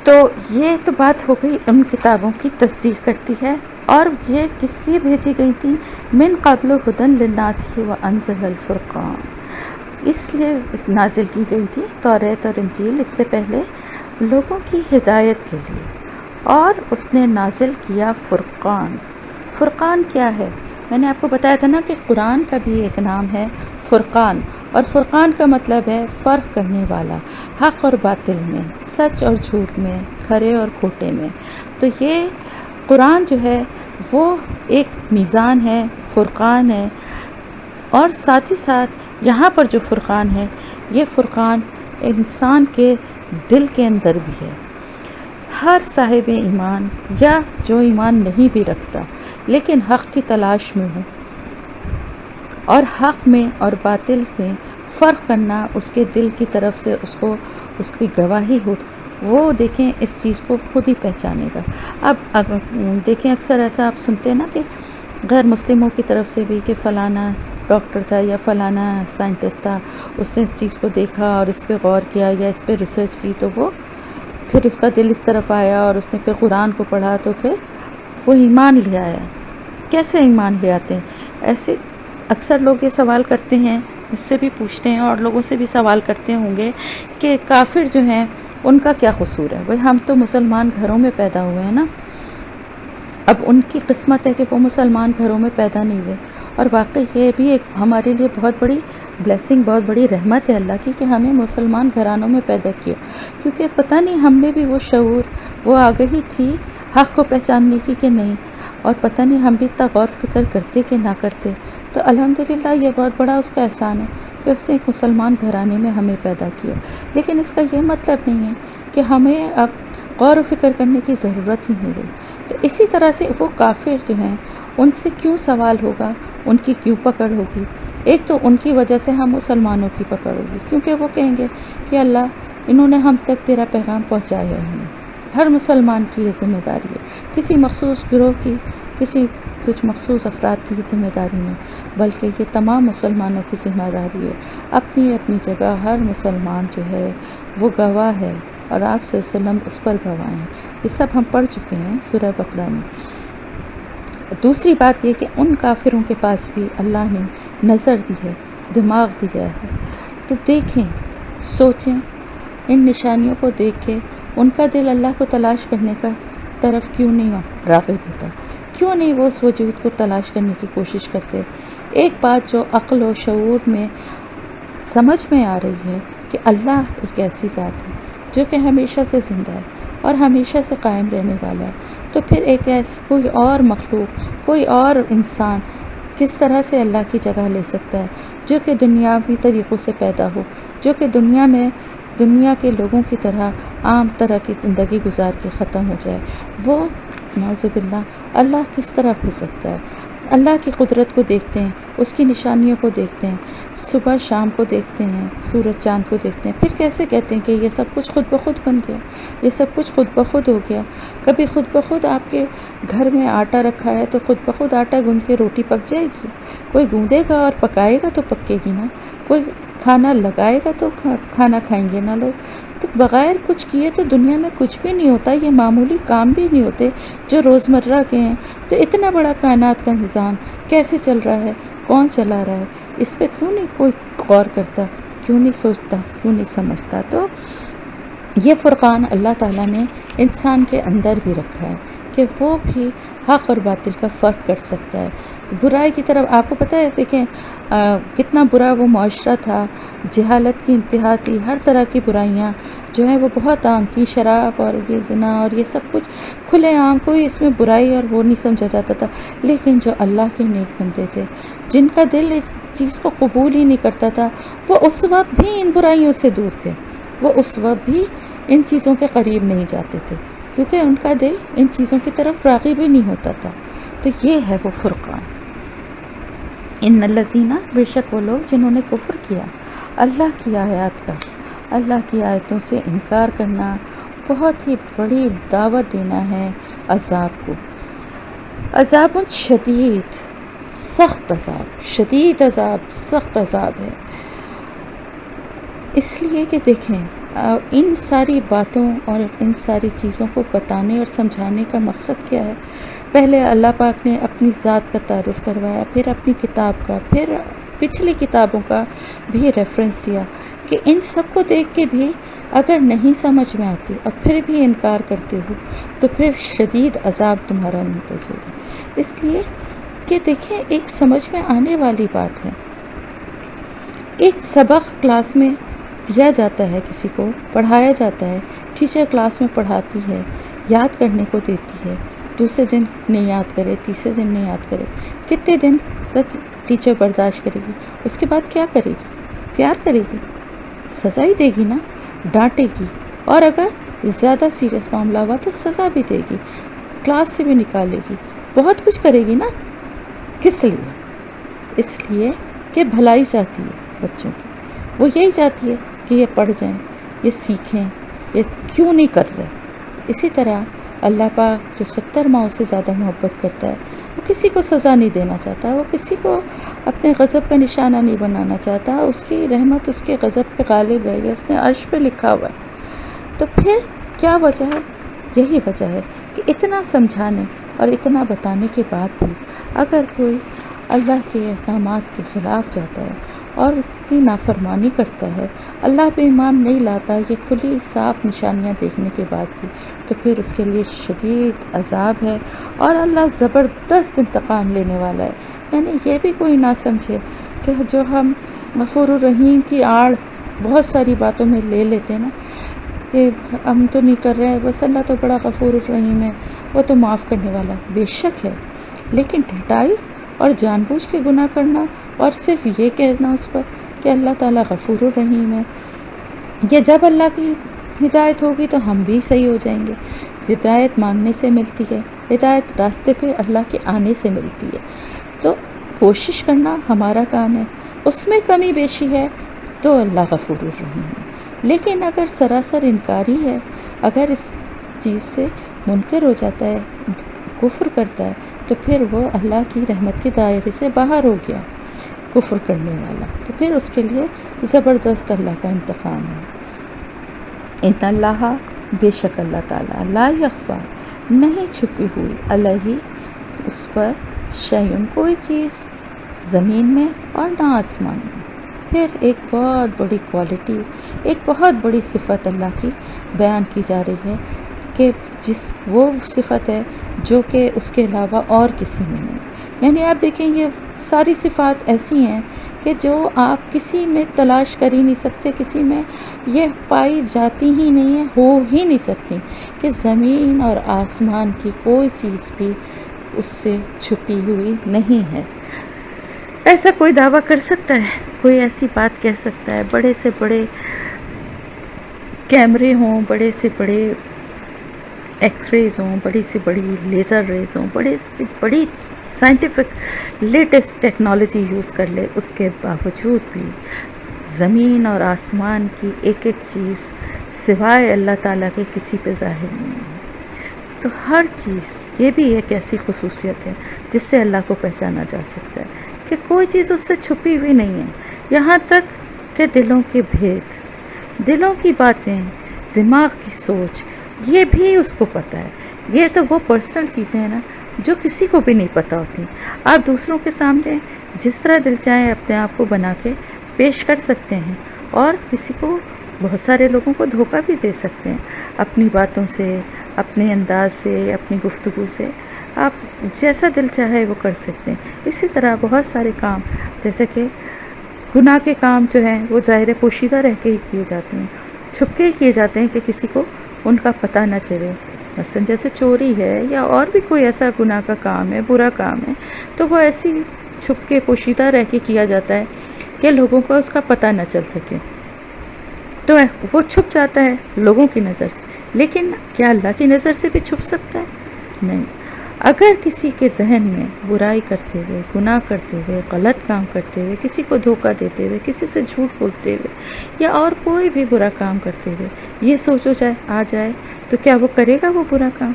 تو یہ تو بات ہو گئی ان کتابوں کی تصدیق کرتی ہے، اور یہ کس لیے بھیجی گئی تھی؟ من قبل ہدی للناس وانزل الفرقان، اس لیے نازل کی گئی تھی توریت اور انجیل اس سے پہلے لوگوں کی ہدایت کے لیے، اور اس نے نازل کیا فرقان۔ فرقان کیا ہے؟ میں نے آپ کو بتایا تھا نا کہ قرآن کا بھی ایک نام ہے فرقان، اور فرقان کا مطلب ہے فرق کرنے والا، حق اور باطل میں، سچ اور جھوٹ میں، کھرے اور کھوٹے میں۔ تو یہ قرآن جو ہے وہ ایک میزان ہے، فرقان ہے، اور ساتھ ہی ساتھ یہاں پر جو فرقان ہے یہ فرقان انسان کے دل کے اندر بھی ہے۔ ہر صاحب ایمان یا جو ایمان نہیں بھی رکھتا لیکن حق کی تلاش میں ہو، اور حق میں اور باطل میں فرق کرنا اس کے دل کی طرف سے اس کو اس کی گواہی ہو، وہ دیکھیں اس چیز کو خود ہی پہچانے گا۔ اب دیکھیں اکثر ایسا آپ سنتے ہیں نا کہ غیر مسلموں کی طرف سے بھی کہ فلانا ڈاکٹر تھا یا فلانا سائنٹسٹ تھا، اس نے اس چیز کو دیکھا اور اس پہ غور کیا یا اس پہ ریسرچ کی، تو وہ پھر اس کا دل اس طرف آیا اور اس نے پھر قرآن کو پڑھا تو پھر وہ ایمان لے آیا۔ کیسے ایمان لے آتے ہیں؟ ایسے اکثر لوگ یہ سوال کرتے ہیں، مجھ سے بھی پوچھتے ہیں اور لوگوں سے بھی سوال کرتے ہوں گے کہ کافر جو ہیں ان کا کیا قصور ہے؟ بھئی ہم تو مسلمان گھروں میں پیدا ہوئے ہیں نا، اب ان کی قسمت ہے کہ وہ مسلمان گھروں میں پیدا نہیں ہوئے، اور واقعی یہ بھی ایک ہمارے لیے بہت بڑی بلیسنگ، بہت بڑی رحمت ہے اللہ کی کہ ہمیں مسلمان گھرانوں میں پیدا کیا، کیونکہ پتہ نہیں ہم میں بھی وہ شعور، وہ آگہی تھی حق کو پہچاننے کی کہ نہیں، اور پتہ نہیں ہم بھی اتنا غور فکر کرتے کہ نہ کرتے۔ تو الحمدللہ یہ بہت بڑا اس کا احسان ہے کہ اس نے ایک مسلمان گھرانے میں ہمیں پیدا کیا، لیکن اس کا یہ مطلب نہیں ہے کہ ہمیں اب غور و فکر کرنے کی ضرورت ہی نہیں ہے۔ تو اسی طرح سے وہ کافر جو ہیں ان سے کیوں سوال ہوگا، ان کی کیوں پکڑ ہوگی؟ ایک تو ان کی وجہ سے ہم مسلمانوں کی پکڑ ہوگی، کیونکہ وہ کہیں گے کہ اللہ انہوں نے ہم تک تیرا پیغام پہنچایا ہی نہیں۔ ہر مسلمان کی یہ ذمہ داری ہے، کسی مخصوص گروہ کی، کسی کچھ مخصوص افراد کی ذمہ داری نہیں، بلکہ یہ تمام مسلمانوں کی ذمہ داری ہے۔ اپنی اپنی جگہ ہر مسلمان جو ہے وہ گواہ ہے، اور آپ صلی اللہ علیہ وسلم اس پر گواہ ہیں۔ یہ سب ہم پڑھ چکے ہیں سورہ بقرہ میں۔ دوسری بات یہ کہ ان کافروں کے پاس بھی اللہ نے نظر دی ہے، دماغ دیا ہے، تو دیکھیں، سوچیں، ان نشانیوں کو دیکھ کے ان کا دل اللہ کو تلاش کرنے کا طرف کیوں نہیں راغب ہوتا؟ کیوں نہیں وہ اس وجود کو تلاش کرنے کی کوشش کرتے؟ ایک بات جو عقل و شعور میں سمجھ میں آ رہی ہے کہ اللہ ایک ایسی ذات ہے جو کہ ہمیشہ سے زندہ ہے اور ہمیشہ سے قائم رہنے والا ہے، تو پھر ایک کوئی اور مخلوق، کوئی اور انسان کس طرح سے اللہ کی جگہ لے سکتا ہے، جو کہ دنیاوی طریقوں سے پیدا ہو، جو کہ دنیا کے لوگوں کی طرح عام طرح کی زندگی گزار کے ختم ہو جائے؟ وہ نعوذ باللہ اللہ کس طرح ہو سکتا ہے؟ اللہ کی قدرت کو دیکھتے ہیں، اس کی نشانیوں کو دیکھتے ہیں، صبح شام کو دیکھتے ہیں، سورج چاند کو دیکھتے ہیں، پھر کیسے کہتے ہیں کہ یہ سب کچھ خود بخود بن گیا، یہ سب کچھ خود بخود ہو گیا؟ کبھی خود بخود آپ کے گھر میں آٹا رکھا ہے تو خود بخود آٹا گوندھ کے روٹی پک جائے گی؟ کوئی گوندے گا اور پکائے گا تو پکے گی نا، کوئی کھانا لگائے گا تو کھانا کھائیں گے نا لوگ۔ تو بغیر کچھ کیے تو دنیا میں کچھ بھی نہیں ہوتا، یہ معمولی کام بھی نہیں ہوتے جو روزمرہ کے ہیں۔ تو اتنا بڑا کائنات کا نظام کیسے چل رہا ہے، کون چلا رہا ہے، اس پہ کیوں نہیں کوئی غور کرتا، کیوں نہیں سوچتا، کیوں نہیں سمجھتا؟ تو یہ فرقان اللہ تعالیٰ نے انسان کے اندر بھی رکھا ہے کہ وہ بھی حق اور باطل کا فرق کر سکتا ہے۔ برائی کی طرف آپ کو پتہ ہے، دیکھیں کتنا برا وہ معاشرہ تھا، جہالت کی انتہا تھی، ہر طرح کی برائیاں جو ہیں وہ بہت عام تھیں، شراب اور یہ زنا اور یہ سب کچھ کھلے عام، کوئی اس میں برائی اور وہ نہیں سمجھا جاتا تھا۔ لیکن جو اللہ کے نیک بندے تھے، جن کا دل اس چیز کو قبول ہی نہیں کرتا تھا، وہ اس وقت بھی ان برائیوں سے دور تھے، وہ اس وقت بھی ان چیزوں کے قریب نہیں جاتے تھے، کیونکہ ان کا دل ان چیزوں کی طرف راغب ہی نہیں ہوتا تھا۔ تو یہ ہے وہ فرقان۔ ان الذین، بے شک وہ لوگ جنہوں نے کفر کیا اللہ کی آیات کا، اللہ کی آیتوں سے انکار کرنا بہت ہی بڑی دعوت دینا ہے عذاب کو۔ عذاب شدید، سخت عذاب، شدید عذاب، سخت عذاب ہے۔ اس لیے کہ دیکھیں ان ساری باتوں اور ان ساری چیزوں کو بتانے اور سمجھانے کا مقصد کیا ہے؟ پہلے اللہ پاک نے اپنی ذات کا تعارف کروایا، پھر اپنی کتاب کا، پھر پچھلی کتابوں کا بھی ریفرنس دیا کہ ان سب کو دیکھ کے بھی اگر نہیں سمجھ میں آتی اور پھر بھی انکار کرتے ہو تو پھر شدید عذاب تمہارا منتظر ہے۔ اس لیے کہ دیکھیں ایک سمجھ میں آنے والی بات ہے، ایک سبق کلاس میں دیا جاتا ہے، کسی کو پڑھایا جاتا ہے، ٹیچر کلاس میں پڑھاتی ہے، یاد کرنے کو دیتی ہے، دوسرے دن نہیں یاد کرے، تیسرے دن نہیں یاد کرے، کتنے دن تک ٹیچر برداشت کرے گی؟ اس کے بعد کیا کرے گی؟ پیار کرے گی؟ سزا ہی دے گی نا، ڈانٹے گی، اور اگر زیادہ سیریس معاملہ ہوا تو سزا بھی دے گی، کلاس سے بھی نکالے گی، بہت کچھ کرے گی نا۔ کس لیے؟ اس لیے کہ بھلائی چاہتی ہے بچوں کی، وہ یہی چاہتی ہے کہ یہ پڑھ جائیں، یہ سیکھیں، یہ کیوں نہیں کر رہے۔ اسی طرح اللہ پاک جو 70 ماؤں سے زیادہ محبت کرتا ہے، وہ کسی کو سزا نہیں دینا چاہتا، وہ کسی کو اپنے غضب کا نشانہ نہیں بنانا چاہتا، اس کی رحمت اس کے غضب پہ غالب ہے، یہ اس نے عرش پہ لکھا ہوا ہے۔ تو پھر کیا وجہ ہے؟ یہی وجہ ہے کہ اتنا سمجھانے اور اتنا بتانے کے بعد بھی اگر کوئی اللہ کے احکامات کے خلاف جاتا ہے اور اس کی نافرمانی کرتا ہے، اللہ پہ ایمان نہیں لاتا، یہ کھلی صاف نشانیاں دیکھنے کے بعد بھی، تو پھر اس کے لیے شدید عذاب ہے اور اللہ زبردست انتقام لینے والا ہے۔ یعنی یہ بھی کوئی نہ سمجھے کہ جو ہم غفور الرحیم کی آڑ بہت ساری باتوں میں لے لیتے ہیں نا، کہ ہم تو نہیں کر رہے ہیں، بس اللہ تو بڑا غفور الرحیم ہے، وہ تو معاف کرنے والا ہے۔ بے شک ہے، لیکن ڈھٹائی اور جان بوجھ کے گناہ کرنا اور صرف یہ کہنا اس پر کہ اللہ تعالیٰ غفور الرحیم ہے، یہ جب اللہ کی ہدایت ہوگی تو ہم بھی صحیح ہو جائیں گے۔ ہدایت مانگنے سے ملتی ہے، ہدایت راستے پہ اللہ کے آنے سے ملتی ہے، تو کوشش کرنا ہمارا کام ہے، اس میں کمی بیشی ہے تو اللہ غفور الرحیم ہے۔ لیکن اگر سراسر انکاری ہے، اگر اس چیز سے منکر ہو جاتا ہے، کفر کرتا ہے، تو پھر وہ اللہ کی رحمت کے دائرے سے باہر ہو گیا، کفر کرنے والا، تو پھر اس کے لیے زبردست اللہ کا انتقام ہے۔ ان اللہ، بے شک اللہ تعالیٰ، لا یخفا، نہیں چھپی ہوئی، علیہ، اس پر، شیئن، کوئی چیز، زمین میں اور نہ آسمان میں۔ پھر ایک بہت بڑی کوالٹی، ایک بہت بڑی صفت اللہ کی بیان کی جا رہی ہے کہ وہ صفت ہے جو کہ اس کے علاوہ اور کسی میں نہیں۔ یعنی آپ دیکھیں یہ ساری صفات ایسی ہیں کہ جو آپ کسی میں تلاش کر ہی نہیں سکتے، کسی میں یہ پائی جاتی ہی نہیں ہے، ہو ہی نہیں سکتی، کہ زمین اور آسمان کی کوئی چیز بھی اس سے چھپی ہوئی نہیں ہے۔ ایسا کوئی دعویٰ کر سکتا ہے؟ کوئی ایسی بات کہہ سکتا ہے؟ بڑے سے بڑے کیمرے ہوں، بڑے سے بڑے ایکس ریز ہوں، بڑی سے بڑی لیزر ریز ہوں، بڑے سے بڑی سائنٹیفک لیٹسٹ ٹیکنالوجی یوز کر لے، اس کے باوجود بھی زمین اور آسمان کی ایک ایک چیز سوائے اللہ تعالیٰ کے کسی پہ ظاہر نہیں ہے۔ تو ہر چیز، یہ بھی ایک ایسی خصوصیت ہے جس سے اللہ کو پہچانا جا سکتا ہے کہ کوئی چیز اس سے چھپی ہوئی نہیں ہے، یہاں تک کہ دلوں کے بھید، دلوں کی باتیں، دماغ کی سوچ، یہ بھی اس کو پتہ ہے۔ یہ تو وہ پرسنل چیزیں ہیں نا جو کسی کو بھی نہیں پتہ ہوتی۔ آپ دوسروں کے سامنے جس طرح دل چاہیں اپنے آپ کو بنا کے پیش کر سکتے ہیں، اور کسی کو، بہت سارے لوگوں کو دھوکہ بھی دے سکتے ہیں اپنی باتوں سے، اپنے انداز سے، اپنی گفتگو سے۔ آپ جیسا دل چاہے وہ کر سکتے ہیں۔ اسی طرح بہت سارے کام، جیسے کہ گناہ کے کام جو ہیں وہ ظاہر پوشیدہ رہ کے ہی کیے جاتے ہیں، چھپ کے ہی کیے جاتے ہیں کہ کسی کو ان کا پتہ نہ چلے۔ مثلا جیسے چوری ہے یا اور بھی کوئی ایسا گناہ کا کام ہے، برا کام ہے، تو وہ ایسی چھپ کے پوشیدہ رہ کے کیا جاتا ہے کہ لوگوں کو اس کا پتہ نہ چل سکے، تو وہ چھپ جاتا ہے لوگوں کی نظر سے۔ لیکن کیا اللہ کی نظر سے بھی چھپ سکتا ہے؟ نہیں۔ اگر کسی کے ذہن میں برائی کرتے ہوئے، گناہ کرتے ہوئے، غلط کام کرتے ہوئے، کسی کو دھوکہ دیتے ہوئے، کسی سے جھوٹ بولتے ہوئے، یا اور کوئی بھی برا کام کرتے ہوئے یہ سوچو آ جائے، تو کیا وہ کرے گا وہ برا کام؟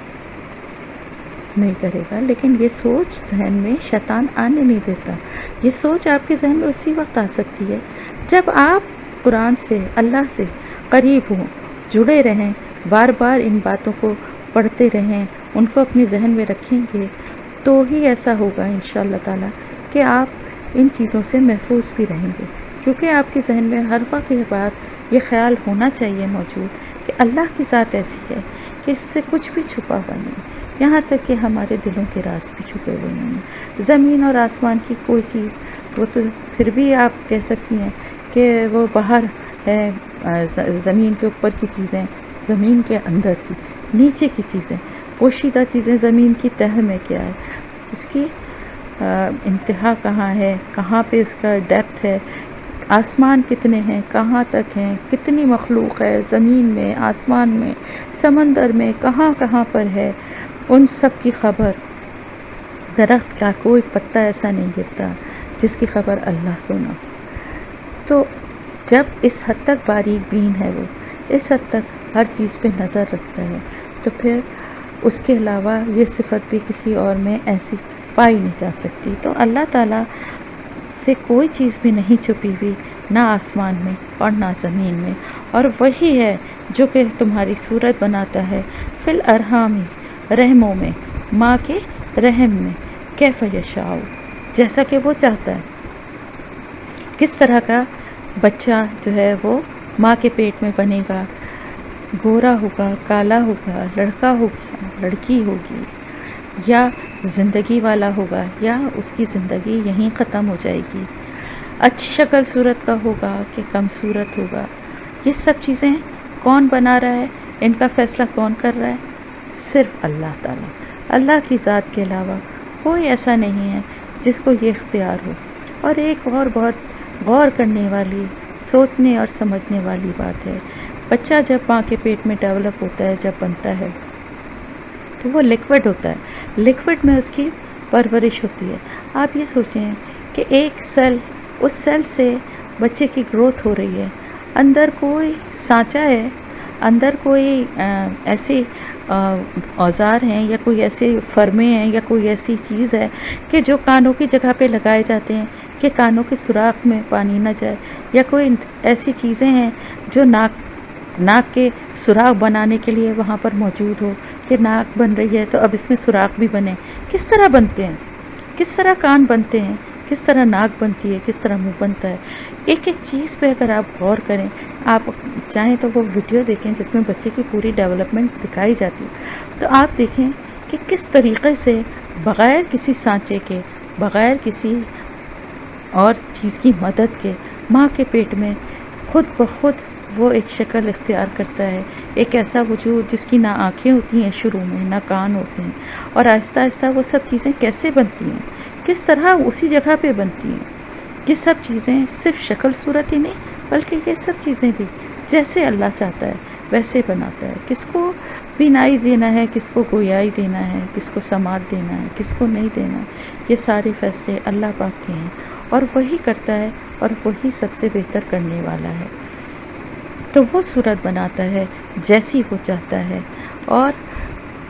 نہیں کرے گا۔ لیکن یہ سوچ ذہن میں شیطان آنے نہیں دیتا۔ یہ سوچ آپ کے ذہن میں اسی وقت آ سکتی ہے جب آپ قرآن سے، اللہ سے قریب ہوں، جڑے رہیں، بار بار ان باتوں کو پڑھتے رہیں، ان کو اپنے ذہن میں رکھیں گے، تو ہی ایسا ہوگا انشاءاللہ تعالیٰ کہ آپ ان چیزوں سے محفوظ بھی رہیں گے۔ کیونکہ آپ کے ذہن میں ہر وقت یہ بات، یہ خیال ہونا چاہیے موجود کہ اللہ کی ذات ایسی ہے کہ اس سے کچھ بھی چھپا ہوا نہیں، یہاں تک کہ ہمارے دلوں کے راز بھی چھپے ہوئے نہیں ہیں۔ زمین اور آسمان کی کوئی چیز، وہ تو پھر بھی آپ کہہ سکتی ہیں کہ وہ باہر ہے، زمین کے اوپر کی چیزیں، زمین کے اندر کی، نیچے کی چیزیں، پوشیدہ چیزیں، زمین کی تہہ میں کیا ہے، اس کی انتہا کہاں ہے، کہاں پہ اس کا ڈیپتھ ہے، آسمان کتنے ہیں، کہاں تک ہیں، کتنی مخلوق ہے زمین میں، آسمان میں، سمندر میں، کہاں کہاں پر ہے، ان سب کی خبر۔ درخت کا کوئی پتا ایسا نہیں گرتا جس کی خبر اللہ کو نہ ہو۔ تو جب اس حد تک باریک بین ہے، وہ اس حد تک ہر چیز پہ نظر رکھتا ہے، تو پھر اس کے علاوہ یہ صفت بھی کسی اور میں ایسی پائی نہیں جا سکتی۔ تو اللہ تعالیٰ سے کوئی چیز بھی نہیں چھپی ہوئی، نہ آسمان میں اور نہ زمین میں، اور وہی ہے جو کہ تمہاری صورت بناتا ہے فی الارحام، رحموں میں، ماں کے رحم میں، کیف یشاء، جیسا کہ وہ چاہتا ہے۔ کس طرح کا بچہ جو ہے وہ ماں کے پیٹ میں بنے گا، گورا ہوگا، کالا ہوگا، لڑکا ہوگا، لڑکی ہوگی، یا زندگی والا ہوگا، یا اس کی زندگی یہیں ختم ہو جائے گی، اچھی شکل صورت کا ہوگا کہ کم صورت ہوگا، یہ سب چیزیں کون بنا رہا ہے، ان کا فیصلہ کون کر رہا ہے؟ صرف اللہ تعالیٰ۔ اللہ کی ذات کے علاوہ کوئی ایسا نہیں ہے جس کو یہ اختیار ہو۔ اور ایک اور بہت غور کرنے والی، سوچنے اور سمجھنے والی بات ہے، بچہ جب ماں کے پیٹ میں ڈیولپ ہوتا ہے، جب بنتا ہے، تو وہ لیکوڈ ہوتا ہے، لیکوڈ میں اس کی پرورش ہوتی ہے۔ آپ یہ سوچیں کہ ایک سیل، اس سیل سے بچے کی گروتھ ہو رہی ہے، اندر کوئی سانچہ ہے، اندر کوئی ایسے اوزار ہیں، یا کوئی ایسے فرمے ہیں، یا کوئی ایسی چیز ہے کہ جو کانوں کی جگہ پہ لگائے جاتے ہیں کہ کانوں کے سوراخ میں پانی نہ جائے، یا کوئی ایسی چیزیں ہیں جو ناک کے سوراخ بنانے کے لیے وہاں پر موجود ہو کہ ناک بن رہی ہے تو اب اس میں سوراخ بھی بنے۔ کس طرح بنتے ہیں، کس طرح کان بنتے ہیں، کس طرح ناک بنتی ہے، کس طرح منہ بنتا ہے، ایک ایک چیز پہ اگر آپ غور کریں، آپ چاہیں تو وہ ویڈیو دیکھیں جس میں بچے کی پوری ڈیولپمنٹ دکھائی جاتی ہے، تو آپ دیکھیں کہ کس طریقے سے بغیر کسی سانچے کے، بغیر کسی اور چیز کی مدد کے ماں کے پیٹ میں خود بخود وہ ایک شکل اختیار کرتا ہے، ایک ایسا وجود جس کی نہ آنکھیں ہوتی ہیں شروع میں، نہ کان ہوتے ہیں، اور آہستہ آہستہ وہ سب چیزیں کیسے بنتی ہیں، کس طرح اسی جگہ پہ بنتی ہیں۔ یہ سب چیزیں صرف شکل صورت ہی نہیں، بلکہ یہ سب چیزیں بھی جیسے اللہ چاہتا ہے ویسے بناتا ہے۔ کس کو بینائی دینا ہے، کس کو گویائی دینا ہے، کس کو سماعت دینا ہے، کس کو نہیں دینا، یہ سارے فیصلے اللہ پاک کے ہیں، اور وہی کرتا ہے اور وہی سب سے بہتر کرنے والا ہے۔ تو وہ صورت بناتا ہے جیسی وہ چاہتا ہے، اور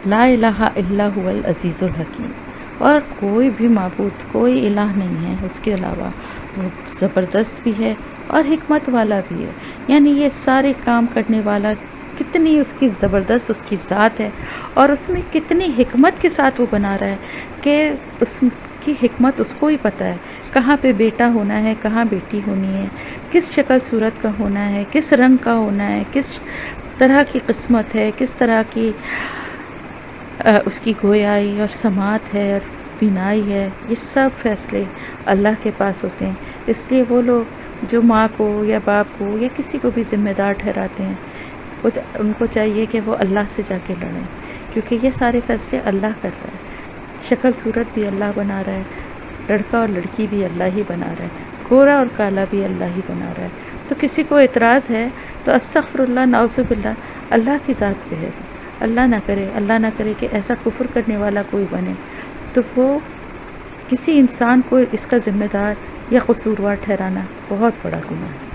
لا الہ الا هو العزیز الحکیم، اور کوئی بھی معبود، کوئی الہ نہیں ہے اس کے علاوہ، وہ زبردست بھی ہے اور حکمت والا بھی ہے۔ یعنی یہ سارے کام کرنے والا، کتنی اس کی زبردست اس کی ذات ہے، اور اس میں کتنی حکمت کے ساتھ وہ بنا رہا ہے کہ اس کی حکمت اس کو ہی پتہ ہے، کہاں پہ بیٹا ہونا ہے، کہاں بیٹی ہونی ہے، کس شکل صورت کا ہونا ہے، کس رنگ کا ہونا ہے، کس طرح کی قسمت ہے، کس طرح کی اس کی گویائی اور سماعت ہے اور بینائی ہے۔ یہ سب فیصلے اللہ کے پاس ہوتے ہیں۔ اس لیے وہ لوگ جو ماں کو یا باپ کو یا کسی کو بھی ذمہ دار ٹھہراتے ہیں، ان کو چاہیے کہ وہ اللہ سے جا کے لڑیں، کیونکہ یہ سارے فیصلے اللہ کر رہا ہے۔ شکل صورت بھی اللہ بنا رہا ہے، لڑکا اور لڑکی بھی اللہ ہی بنا رہا ہے، گورا اور کالا بھی اللہ ہی بنا رہا ہے۔ تو کسی کو اعتراض ہے تو استغفر اللہ، نعوذ باللہ، اللہ کی ذات پہ ہے۔ اللہ نہ کرے کہ ایسا کفر کرنے والا کوئی بنے، تو وہ کسی انسان کو اس کا ذمہ دار یا قصوروار ٹھہرانا بہت بڑا گناہ ہے۔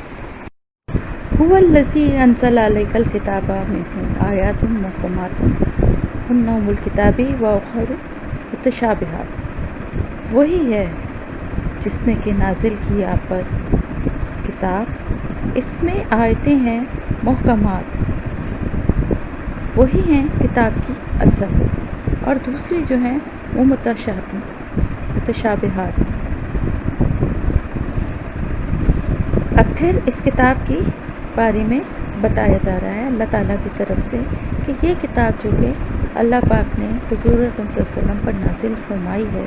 هو الذی انزل علیک الکتاب منہ آیات محکمات ہن ام الکتاب واخر متشابہات، وہی ہے جس نے کہ نازل کی آپ پر کتاب، اس میں آیتیں ہیں محکمات، وہی ہیں کتاب کی اصل، اور دوسری جو ہیں وہ متشابہات۔ اب پھر اس کتاب کی بارے میں بتایا جا رہا ہے اللہ تعالیٰ کی طرف سے کہ یہ کتاب جو کہ اللہ پاک نے حضور اکرم صلی اللہ علیہ وسلم پر نازل فرمائی ہے،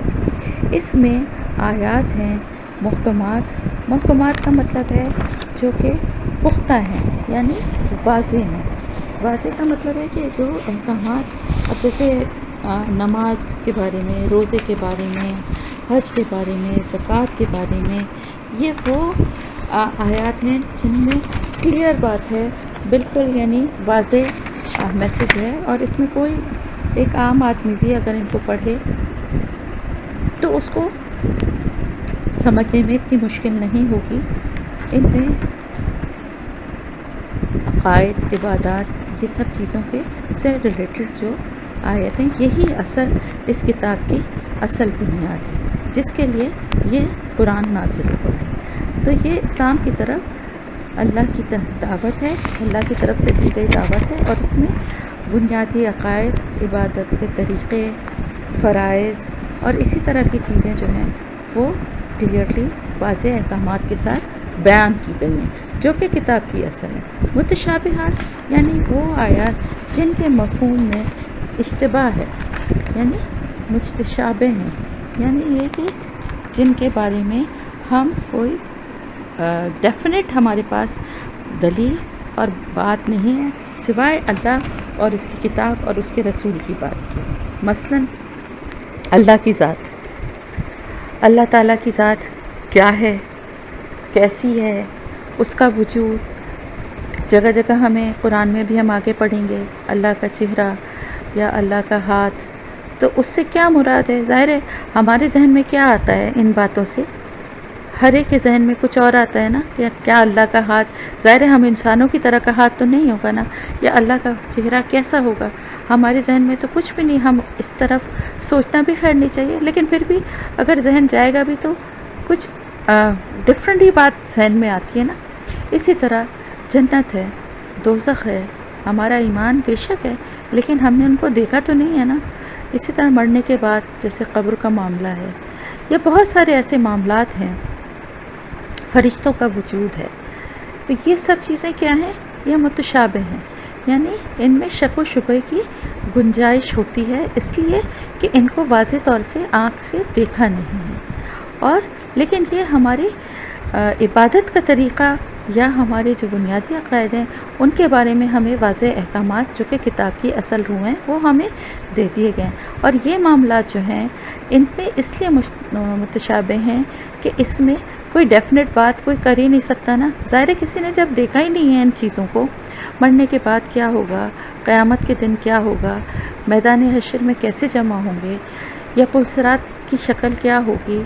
اس میں آیات ہیں محکمات۔ محکمات کا مطلب ہے جو کہ پختہ ہیں، یعنی واضح ہیں۔ واضح کا مطلب ہے کہ جو احکامات، اب جیسے نماز کے بارے میں، روزے کے بارے میں، حج کے بارے میں، زکوٰۃ کے بارے میں، یہ وہ آیات ہیں جن میں کلیئر بات ہے، بالکل یعنی واضح میسج ہے، اور اس میں کوئی ایک عام آدمی بھی اگر ان کو پڑھے تو اس کو سمجھنے میں اتنی مشکل نہیں ہوگی۔ ان میں عقائد، عبادات، یہ سب چیزوں کے سے ریلیٹڈ جو آیتیں، یہی اصل اس کتاب کی اصل بنیاد ہے جس کے لیے یہ قرآن نازل ہوا ہے۔ تو یہ اسلام کی طرف اللہ کی دعوت ہے، اللہ کی طرف سے دی گئی دعوت ہے، اور اس میں بنیادی عقائد، عبادت کے طریقے، فرائض اور اسی طرح کی چیزیں جو ہیں وہ کلیئرلی واضح احکامات کے ساتھ بیان کی گئی ہیں، جو کہ کتاب کی اصل ہے۔ متشابہات یعنی وہ آیات جن کے مفہوم میں اشتباہ ہے، یعنی متشابہ ہیں، یعنی یہ کہ جن کے بارے میں ہم کوئی ڈیفینیٹ ہمارے پاس دلیل اور بات نہیں ہے سوائے اللہ اور اس کی کتاب اور اس کے رسول کی بات کی۔ مثلاً اللہ کی ذات، اللہ تعالیٰ کی ذات کیا ہے، کیسی ہے، اس کا وجود، جگہ جگہ ہمیں قرآن میں بھی ہم آگے پڑھیں گے اللہ کا چہرہ یا اللہ کا ہاتھ، تو اس سے کیا مراد ہے؟ ظاہر ہے ہمارے ذہن میں کیا آتا ہے ان باتوں سے، ہر ایک کے ذہن میں کچھ اور آتا ہے نا، کہ کیا اللہ کا ہاتھ، ظاہر ہے ہم انسانوں کی طرح کا ہاتھ تو نہیں ہوگا نا، یا اللہ کا چہرہ کیسا ہوگا، ہمارے ذہن میں تو کچھ بھی نہیں، ہم اس طرف سوچنا بھی خیر نہیں چاہیے، لیکن پھر بھی اگر ذہن جائے گا بھی تو کچھ ڈفرینٹ ہی بات ذہن میں آتی ہے نا۔ اسی طرح جنت ہے، دوزخ ہے، ہمارا ایمان بے شک ہے، لیکن ہم نے ان کو دیکھا تو نہیں ہے نا۔ اسی طرح مرنے کے بعد جیسے قبر کا معاملہ ہے، یا بہت سارے ایسے معاملات ہیں، فرشتوں کا وجود ہے، تو یہ سب چیزیں کیا ہیں؟ یہ متشابہ ہیں، یعنی ان میں شک و شبہ کی گنجائش ہوتی ہے، اس لیے کہ ان کو واضح طور سے آنکھ سے دیکھا نہیں ہے، اور لیکن یہ ہماری عبادت کا طریقہ یا ہمارے جو بنیادی عقائد ہیں ان کے بارے میں ہمیں واضح احکامات جو کہ کتاب کی اصل روح ہیں وہ ہمیں دے دیے گئے ہیں۔ اور یہ معاملات جو ہیں ان میں اس لیے متشابہ ہیں کہ اس میں کوئی ڈیفینٹ بات کوئی کر ہی نہیں سکتا نا۔ ظاہر ہے کسی نے جب دیکھا ہی نہیں ہے ان چیزوں کو، مرنے کے بعد کیا ہوگا، قیامت کے دن کیا ہوگا، میدان حشر میں کیسے جمع ہوں گے، یا پلسرات کی شکل کیا ہوگی،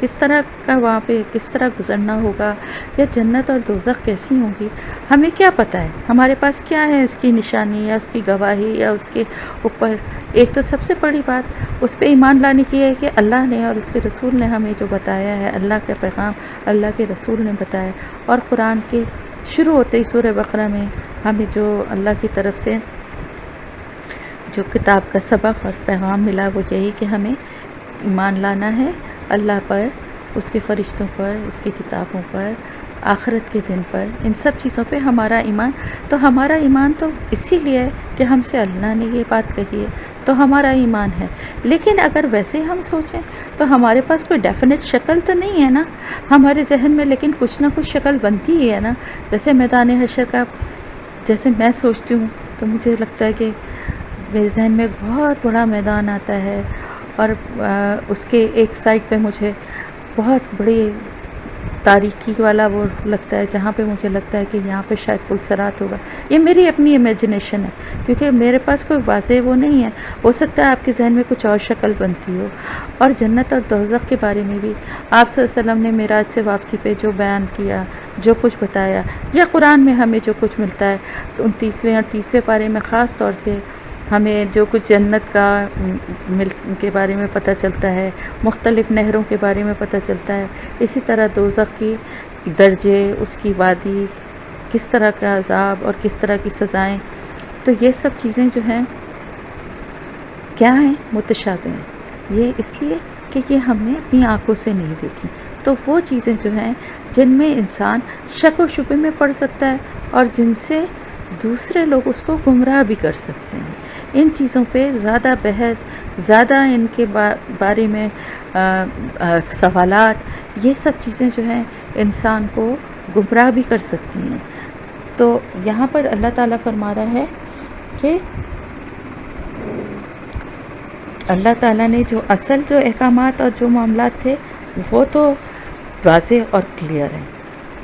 کس طرح کا وہاں پہ کس طرح گزرنا ہوگا، یا جنت اور دوزخ کیسی ہوں گی، ہمیں کیا پتہ ہے؟ ہمارے پاس کیا ہے اس کی نشانی یا اس کی گواہی یا اس کے اوپر؟ ایک تو سب سے بڑی بات اس پہ ایمان لانے کی ہے کہ اللہ نے اور اس کے رسول نے ہمیں جو بتایا ہے، اللہ کا پیغام اللہ کے رسول نے بتایا، اور قرآن کے شروع ہوتے ہی سورہ بقرہ میں ہمیں جو اللہ کی طرف سے جو کتاب کا سبق اور پیغام ملا وہ یہی کہ ہمیں ایمان لانا ہے اللہ پر، اس کے فرشتوں پر، اس کی کتابوں پر، آخرت کے دن پر، ان سب چیزوں پہ ہمارا ایمان۔ تو ہمارا ایمان تو اسی لیے ہے کہ ہم سے اللہ نے یہ بات کہی ہے تو ہمارا ایمان ہے۔ لیکن اگر ویسے ہم سوچیں تو ہمارے پاس کوئی ڈیفینٹ شکل تو نہیں ہے نا ہمارے ذہن میں، لیکن کچھ نہ کچھ شکل بنتی ہی ہے نا۔ جیسے میدان حشر کا جیسے میں سوچتی ہوں تو مجھے لگتا ہے کہ میرے ذہن میں ایک بہت بڑا میدان آتا ہے، اور اس کے ایک سائڈ پہ مجھے بہت بڑی تاریکی والا وہ لگتا ہے، جہاں پہ مجھے لگتا ہے کہ یہاں پہ شاید پلسرات ہوگا۔ یہ میری اپنی امیجنیشن ہے، کیونکہ میرے پاس کوئی واضح وہ نہیں ہے، ہو سکتا ہے آپ کے ذہن میں کچھ اور شکل بنتی ہو۔ اور جنت اور دوزخ کے بارے میں بھی آپ صلی اللہ علیہ وسلم نے معراج سے واپسی پہ جو بیان کیا، جو کچھ بتایا، یا قرآن میں ہمیں جو کچھ ملتا ہے 29ویں اور 30ویں پارے میں خاص طور سے ہمیں جو کچھ جنت کا کے بارے میں پتہ چلتا ہے، مختلف نہروں کے بارے میں پتہ چلتا ہے، اسی طرح دوزخ کی درجے، اس کی وادی، کس طرح کا عذاب اور کس طرح کی سزائیں۔ تو یہ سب چیزیں جو ہیں کیا ہیں؟ متشابہ ہیں۔ یہ اس لیے کہ یہ ہم نے اپنی آنکھوں سے نہیں دیکھی۔ تو وہ چیزیں جو ہیں جن میں انسان شک و شبے میں پڑ سکتا ہے اور جن سے دوسرے لوگ اس کو گمراہ بھی کر سکتے ہیں، ان چیزوں پہ زیادہ بحث، زیادہ ان کے بارے میں سوالات، یہ سب چیزیں جو ہیں انسان کو گمراہ بھی کر سکتی ہیں۔ تو یہاں پر اللہ تعالیٰ فرما رہا ہے کہ اللہ تعالیٰ نے جو اصل جو احکامات اور جو معاملات تھے وہ تو واضح اور کلیئر ہیں،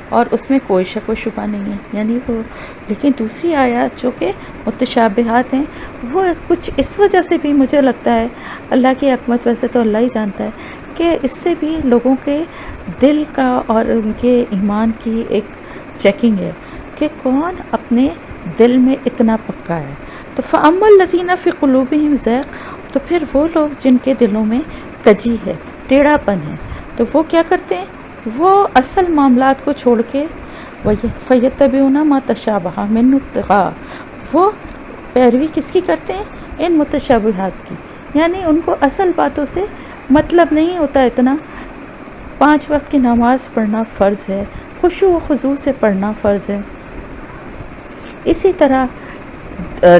اور اس میں کوئی شک و شبہ نہیں ہے، یعنی وہ، لیکن دوسری آیات جو کہ متشابہات ہیں وہ کچھ اس وجہ سے بھی مجھے لگتا ہے، اللہ کی حکمت ویسے تو اللہ ہی جانتا ہے، کہ اس سے بھی لوگوں کے دل کا اور ان کے ایمان کی ایک چیکنگ ہے کہ کون اپنے دل میں اتنا پکا ہے۔ تو فَأَمَّا الَّذِينَ فِي قُلُوبِهِمْ زَيْغٌ، تو پھر وہ لوگ جن کے دلوں میں کجی ہے، ٹیڑھا پن ہے، تو وہ کیا کرتے ہیں؟ وہ اصل معاملات کو چھوڑ کے فَيَتَّبِعُونَ مَا تَشَابَهَ مِنْهُ ابْتِغَاءَ، وہ پیروی کس کی کرتے ہیں؟ ان متشابہات کی، یعنی ان کو اصل باتوں سے مطلب نہیں ہوتا اتنا۔ 5 وقت کی نماز پڑھنا فرض ہے، خشوع و خضوع سے پڑھنا فرض ہے، اسی طرح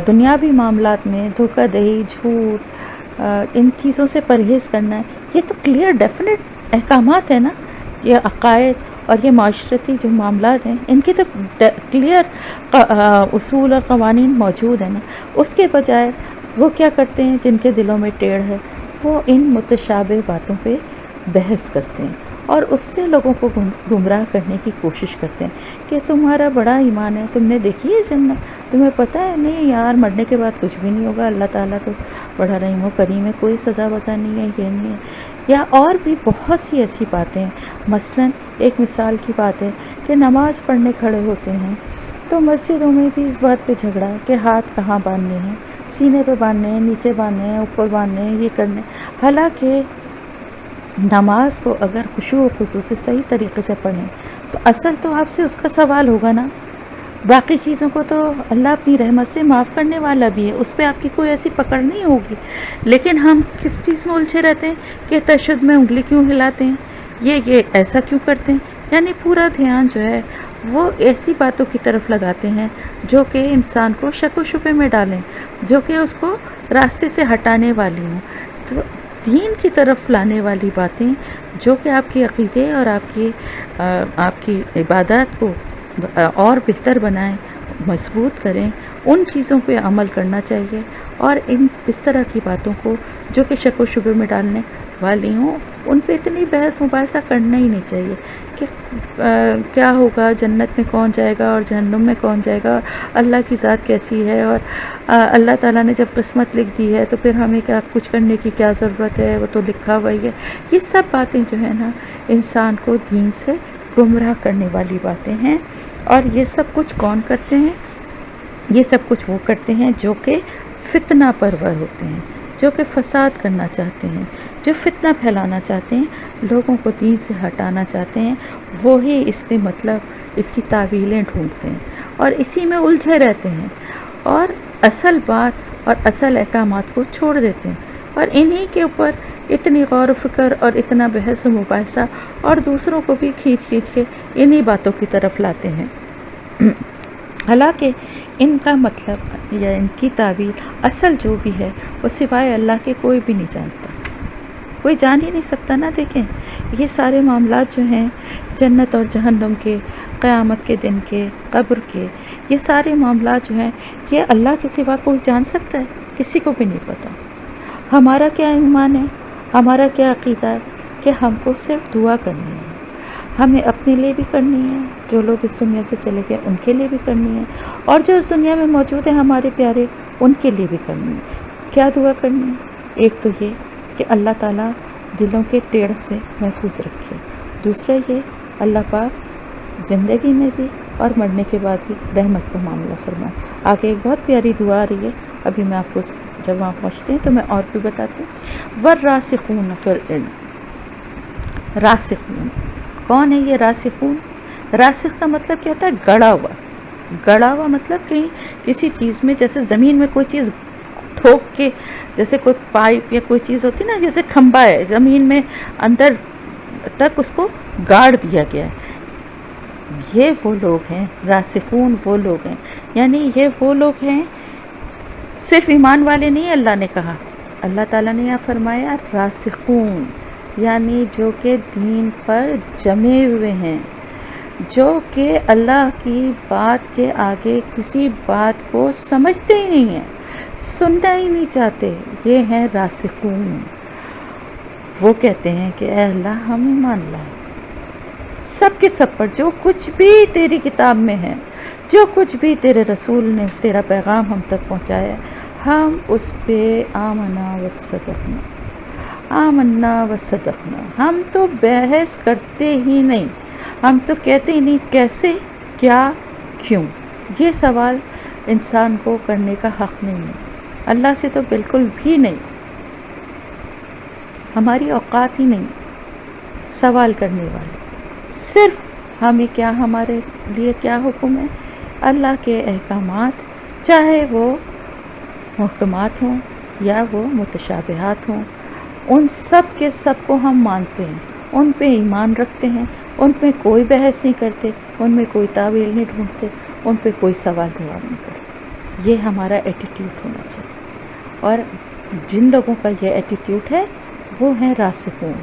دنیاوی معاملات میں دھوکہ دہی، جھوٹ، ان چیزوں سے پرہیز کرنا ہے۔ یہ تو کلیئر ڈیفینٹ احکامات ہیں نا، یہ عقائد اور یہ معاشرتی جو معاملات ہیں ان کی تو کلیئر اصول اور قوانین موجود ہیں نا۔ اس کے بجائے وہ کیا کرتے ہیں؟ جن کے دلوں میں ٹیڑھ ہے وہ ان متشابہ باتوں پہ بحث کرتے ہیں اور اس سے لوگوں کو گمراہ کرنے کی کوشش کرتے ہیں کہ تمہارا بڑا ایمان ہے، تم نے دیکھی ہے جنت، تمہیں پتہ ہے؟ نہیں یار، مرنے کے بعد کچھ بھی نہیں ہوگا، اللہ تعالیٰ تو بڑا رحیم و کریم ہے، کوئی سزا وزا نہیں ہے، یہ نہیں ہے۔ یا اور بھی بہت سی ایسی باتیں ہیں۔ مثلا ایک مثال کی بات ہے کہ نماز پڑھنے کھڑے ہوتے ہیں تو مسجدوں میں بھی اس بات پہ جھگڑا ہے کہ ہاتھ کہاں باندھنے ہیں، سینے پہ باندھنے ہیں، نیچے باندھنے ہیں، اوپر باندھنے ہیں، یہ کرنے۔ حالانکہ نماز کو اگر خشوع و خضوع سے صحیح طریقے سے پڑھیں تو اصل تو آپ سے اس کا سوال ہوگا نا۔ باقی چیزوں کو تو اللہ اپنی رحمت سے معاف کرنے والا بھی ہے، اس پہ آپ کی کوئی ایسی پکڑ نہیں ہوگی۔ لیکن ہم کس چیز میں الجھے رہتے ہیں کہ تشہد میں انگلی کیوں ہلاتے ہیں، یہ ایسا کیوں کرتے ہیں، یعنی پورا دھیان جو ہے وہ ایسی باتوں کی طرف لگاتے ہیں جو کہ انسان کو شک و شبے میں ڈالیں، جو کہ اس کو راستے سے ہٹانے والی ہوں۔ تو دین کی طرف لانے والی باتیں جو کہ آپ کے عقیدے اور آپ کی عبادات کو اور بہتر بنائیں، مضبوط کریں، ان چیزوں پہ عمل کرنا چاہیے، اور اس طرح کی باتوں کو جو کہ شک و شبے میں ڈالنے والی ہوں ان پہ اتنی بحث مباحثہ کرنا ہی نہیں چاہیے کہ کیا ہوگا، جنت میں کون جائے گا اور جہنم میں کون جائے گا، اللہ کی ذات کیسی ہے، اور اللہ تعالیٰ نے جب قسمت لکھ دی ہے تو پھر ہمیں کیا کچھ کرنے کی کیا ضرورت ہے، وہ تو لکھا ہوا ہی ہے۔ یہ سب باتیں جو ہیں نا انسان کو دین سے گمراہ کرنے والی باتیں ہیں، اور یہ سب کچھ کون کرتے ہیں؟ یہ سب کچھ وہ کرتے ہیں جو کہ فتنہ پرور ہوتے ہیں، جو کہ فساد کرنا چاہتے ہیں، جو فتنہ پھیلانا چاہتے ہیں، لوگوں کو دین سے ہٹانا چاہتے ہیں، وہی اس کے مطلب اس کی تعویلیں ڈھونڈتے ہیں اور اسی میں الجھے رہتے ہیں، اور اصل بات اور اصل احکامات کو چھوڑ دیتے ہیں، اور انہی کے اوپر اتنی غور و فکر اور اتنا بحث و مباحثہ، اور دوسروں کو بھی کھینچ کے انہی باتوں کی طرف لاتے ہیں۔ حالانکہ ان کا مطلب یا ان کی تعبیر اصل جو بھی ہے وہ سوائے اللہ کے کوئی بھی نہیں جانتا، کوئی جان ہی نہیں سکتا نا۔ دیکھیں یہ سارے معاملات جو ہیں جنت اور جہنم کے، قیامت کے دن کے، قبر کے، یہ سارے معاملات جو ہیں یہ اللہ کے سوا کوئی جان سکتا ہے؟ کسی کو بھی نہیں پتا۔ ہمارا کیا ایمان ہے، ہمارا کیا عقیدہ ہے کہ ہم کو صرف دعا کرنی ہے، ہمیں اپنے لیے بھی کرنی ہے، جو لوگ اس دنیا سے چلے گئے ان کے لیے بھی کرنی ہے، اور جو اس دنیا میں موجود ہیں ہمارے پیارے ان کے لیے بھی کرنی ہے۔ کیا دعا کرنی ہے؟ ایک تو یہ کہ اللہ تعالیٰ دلوں کے ٹیڑھ سے محفوظ رکھے، دوسرا یہ اللہ پاک زندگی میں بھی اور مرنے کے بعد بھی رحمت کا معاملہ فرمائے۔ آگے ایک بہت پیاری دعا آ رہی ہے، ابھی میں آپ کو جب آپ پہنچتے ہیں تو میں اور بھی بتاتی ہوں۔ وَالرَّاسِخُونَ فِی الْعِلْمِ، راسخون کون ہے یہ راسخون؟ راسخ کا مطلب کیا ہوتا ہے؟ گڑا ہوا۔ گڑا ہوا مطلب کہ کسی چیز میں، جیسے زمین میں کوئی چیز ٹھوک کے، جیسے کوئی پائپ یا کوئی چیز ہوتی نا، جیسے کھمبا ہے زمین میں اندر تک اس کو گاڑ دیا گیا ہے، یہ وہ لوگ ہیں راسخون، وہ لوگ ہیں، یعنی یہ وہ لوگ ہیں، صرف ایمان والے نہیں اللہ نے کہا، اللہ تعالیٰ نے یہاں فرمایا راسخون، یعنی جو کہ دین پر جمے ہوئے ہیں، جو کہ اللہ کی بات کے آگے کسی بات کو سمجھتے ہی نہیں ہیں، سننا ہی نہیں چاہتے، یہ ہیں راسخون۔ وہ کہتے ہیں کہ اے اللہ ہم ایمان لائے سب کے سب پر، جو کچھ بھی تیری کتاب میں ہے، جو کچھ بھی تیرے رسول نے تیرا پیغام ہم تک پہنچایا، ہم اس پہ آمنا و صدقنا، آمنا و صدقنا، ہم تو بحث کرتے ہی نہیں، ہم تو کہتے ہی نہیں کیسے، کیا، کیوں۔ یہ سوال انسان کو کرنے کا حق نہیں ہے، اللہ سے تو بالکل بھی نہیں، ہماری اوقات ہی نہیں سوال کرنے والے۔ صرف ہمیں کیا، ہمارے لیے کیا حکم ہے؟ اللہ کے احکامات، چاہے وہ محکمات ہوں یا وہ متشابہات ہوں، ان سب کے سب کو ہم مانتے ہیں، ان پہ ایمان رکھتے ہیں، ان پہ کوئی بحث نہیں کرتے، ان میں کوئی تعویل نہیں ڈھونڈتے، ان پہ کوئی سوال جواب نہیں کرتے۔ یہ ہمارا ایٹیٹیوڈ ہونا چاہیے، اور جن لوگوں کا یہ ایٹیٹیوڈ ہے وہ ہیں راسخون۔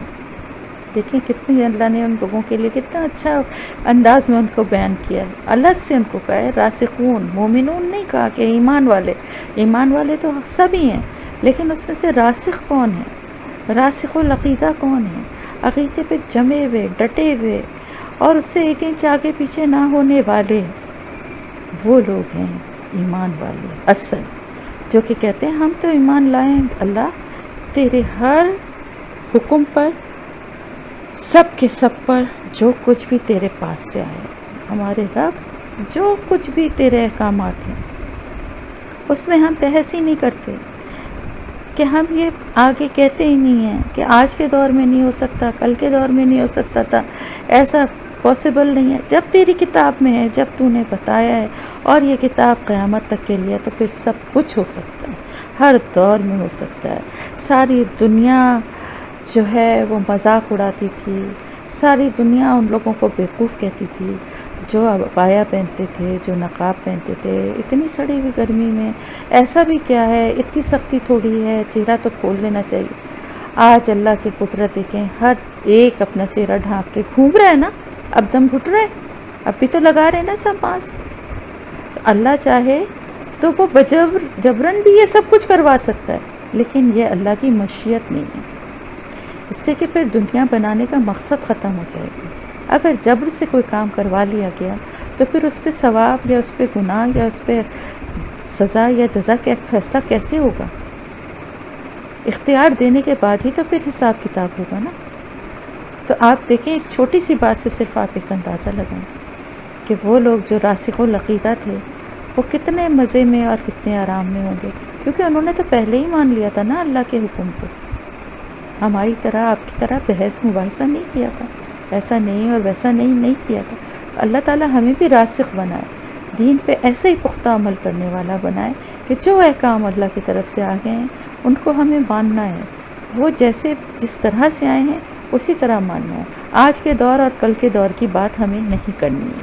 دیکھیں کتنی اللہ نے ان لوگوں کے لیے کتنا اچھا انداز میں ان کو بیان کیا ہے، الگ سے ان کو کہا ہے راسخون، مومنون نہیں کہا کہ ایمان والے، ایمان والے تو سب ہی ہیں، لیکن اس میں سے راسخ کون ہے، راسخ العقیدہ کون ہے، عقیدے پہ جمے ہوئے، ڈٹے ہوئے، اور اس سے ایک انچ آگے پیچھے نہ ہونے والے، وہ لوگ ہیں ایمان والے اصل، جو کہ کہتے ہیں ہم تو ایمان لائیں اللہ تیرے ہر حکم پر، سب کے سب پر، جو کچھ بھی تیرے پاس سے آئے، ہمارے رب جو کچھ بھی تیرے احکامات ہیں اس میں ہم بحث ہی نہیں کرتے، کہ ہم یہ آگے کہتے ہی نہیں ہیں کہ آج کے دور میں نہیں ہو سکتا، کل کے دور میں نہیں ہو سکتا تھا، ایسا پاسبل نہیں ہے۔ جب تیری کتاب میں ہے، جب تو نے بتایا ہے، اور یہ کتاب قیامت تک کے لیے، تو پھر سب کچھ ہو سکتا ہے، ہر دور میں ہو سکتا ہے۔ ساری دنیا جو ہے وہ مذاق اڑاتی تھی، ساری دنیا ان لوگوں کو بیوقوف کہتی تھی جو عبایا پہنتے تھے، جو نقاب پہنتے تھے، اتنی سڑی ہوئی گرمی میں ایسا بھی کیا ہے، اتنی سختی تھوڑی ہے، چہرہ تو کھول لینا چاہیے۔ آج اللہ کی قدرت دیکھیں، ہر ایک اپنا چہرہ ڈھانپ کے گھوم رہا ہے نا، اب دم گھٹ رہے، اب بھی تو لگا رہے نا سب ماسک. تو اللہ چاہے تو وہ جبرن بھی یہ سب کچھ کروا سکتا ہے، لیکن یہ اللہ کی مشیت نہیں ہے. اس سے کہ پھر دنیا بنانے کا مقصد ختم ہو جائے گا. اگر جبر سے کوئی کام کروا لیا گیا تو پھر اس پہ ثواب یا اس پہ گناہ یا اس پہ سزا یا جزا کا فیصلہ کیسے ہوگا؟ اختیار دینے کے بعد ہی تو پھر حساب کتاب ہوگا نا. تو آپ دیکھیں، اس چھوٹی سی بات سے صرف آپ ایک اندازہ لگائیں کہ وہ لوگ جو راسخ العقیدہ تھے وہ کتنے مزے میں اور کتنے آرام میں ہوں گے، کیونکہ انہوں نے تو پہلے ہی مان لیا تھا نا اللہ کے حکم کو. ہماری طرح، آپ کی طرح بحث مباحثہ نہیں کیا تھا، ایسا نہیں اور ویسا نہیں کیا تھا. اللہ تعالیٰ ہمیں بھی راسخ بنائے، دین پہ ایسے ہی پختہ عمل کرنے والا بنائے کہ جو احکام اللہ کی طرف سے آ گئے ہیں ان کو ہمیں ماننا ہے، وہ جس طرح سے آئے ہیں اسی طرح ماننا ہے. آج کے دور اور کل کے دور کی بات ہمیں نہیں کرنی ہے.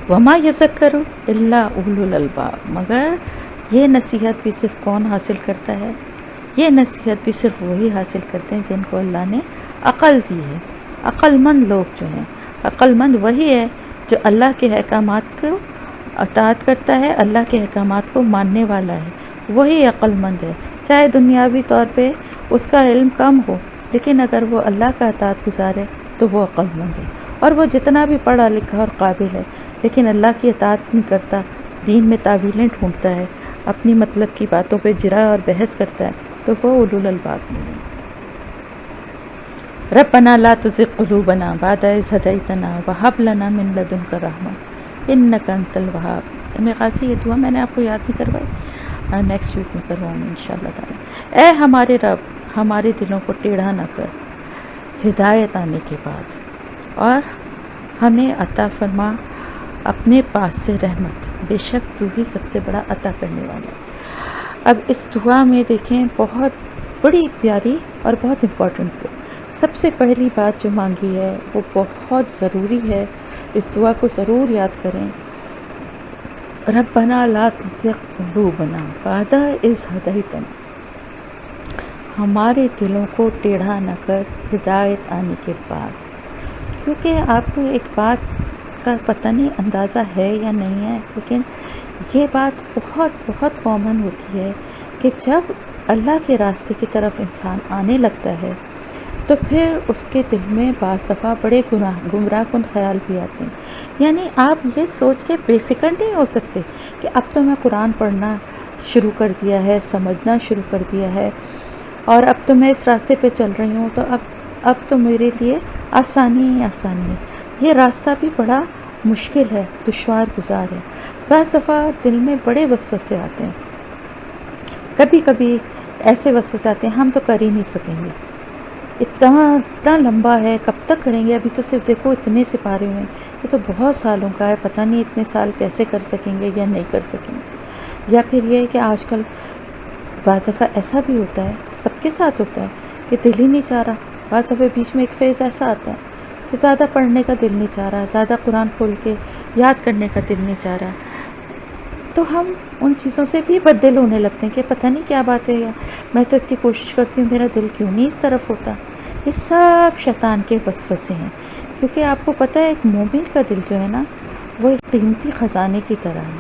وما یذکر الا اولو الالباب، مگر یہ نصیحت بھی صرف کون حاصل کرتا ہے؟ یہ نصیحت بھی صرف وہی حاصل کرتے ہیں جن کو اللہ نے عقل دی ہے. عقل مند لوگ جو ہیں، عقل مند وہی ہے جو اللہ کے احکامات کو اطاعت کرتا ہے، اللہ کے احکامات کو ماننے والا ہے، وہی عقل مند ہے. چاہے دنیاوی طور پہ اس کا علم کم ہو، لیکن اگر وہ اللہ کا اطاعت گزار ہے تو وہ عقل مند ہے. اور وہ جتنا بھی پڑھا لکھا اور قابل ہے لیکن اللہ کی اطاعت نہیں کرتا، دین میں تعویلیں ڈھونڈتا ہے، اپنی مطلب کی باتوں پہ جرا اور بحث کرتا ہے، تو وہ اولو الالباب نہیں ہے. ربنا لا تزغ قلوبنا بعد اذ ہدیتنا وہب لنا من لدنک رحمہ انک انت الوہاب. غازی یہ دعا میں نے آپ کو یاد نہیں کروائی، نیکسٹ ویک میں کرواؤں گی انشاءاللہ تعالی. اے ہمارے رب، ہمارے دلوں کو ٹیڑھا نہ کر ہدایت آنے کے بعد، اور ہمیں عطا فرما اپنے پاس سے رحمت، بے شک تو ہی سب سے بڑا عطا کرنے والا ہے. اب اس دعا میں دیکھیں بہت بڑی پیاری اور بہت امپورٹنٹ ہے. سب سے پہلی بات جو مانگی ہے وہ بہت ضروری ہے، اس دعا کو ضرور یاد کریں. ربنا لا تزغ قلوبنا بعد اذ ہدیتنا، ہمارے دلوں کو ٹیڑھا نہ کر ہدایت آنے کے بعد. کیونکہ آپ کو ایک بات کا پتہ نہیں اندازہ ہے یا نہیں ہے، لیکن یہ بات بہت بہت کامن ہوتی ہے کہ جب اللہ کے راستے کی طرف انسان آنے لگتا ہے تو پھر اس کے دل میں بعض دفعہ بڑے گمراہ کن خیال بھی آتے ہیں. یعنی آپ یہ سوچ کے بے فکر نہیں ہو سکتے کہ اب تو میں قرآن پڑھنا شروع کر دیا ہے، سمجھنا شروع کر دیا ہے، اور اب تو میں اس راستے پہ چل رہی ہوں، تو اب تو میرے لیے آسانی ہی آسانی ہے. یہ راستہ بھی بڑا مشکل ہے، دشوار گزار ہے. بعض دفعہ دل میں بڑے وسوسے آتے ہیں، کبھی کبھی ایسے وسوسے آتے ہیں ہم تو کر ہی نہیں سکیں گے، اتنا لمبا ہے، کب تک کریں گے، ابھی تو صرف دیکھو اتنے سپارے ہوئے ہیں، یہ تو بہت سالوں کا ہے، پتہ نہیں اتنے سال کیسے کر سکیں گے یا نہیں کر سکیں گے. یا پھر یہ ہے کہ آج کل بعض دفعہ ایسا بھی ہوتا ہے، سب کے ساتھ ہوتا ہے کہ دل ہی نہیں چاہ رہا. بعض دفعہ بیچ میں ایک فیز ایسا آتا ہے کہ زیادہ پڑھنے کا دل نہیں چاہ رہا، زیادہ قرآن کھول کے یاد کرنے کا دل نہیں چاہ رہا. تو ہم ان چیزوں سے بھی بددل ہونے لگتے ہیں کہ پتہ نہیں کیا بات ہے، یا میں تو اتنی کوشش کرتی ہوں میرا دل کیوں نہیں اس طرف ہوتا. یہ سب شیطان کے وسوسے ہیں. کیونکہ آپ کو پتہ ہے ایک مومن کا دل جو ہے نا وہ ایک قیمتی خزانے کی طرح ہے،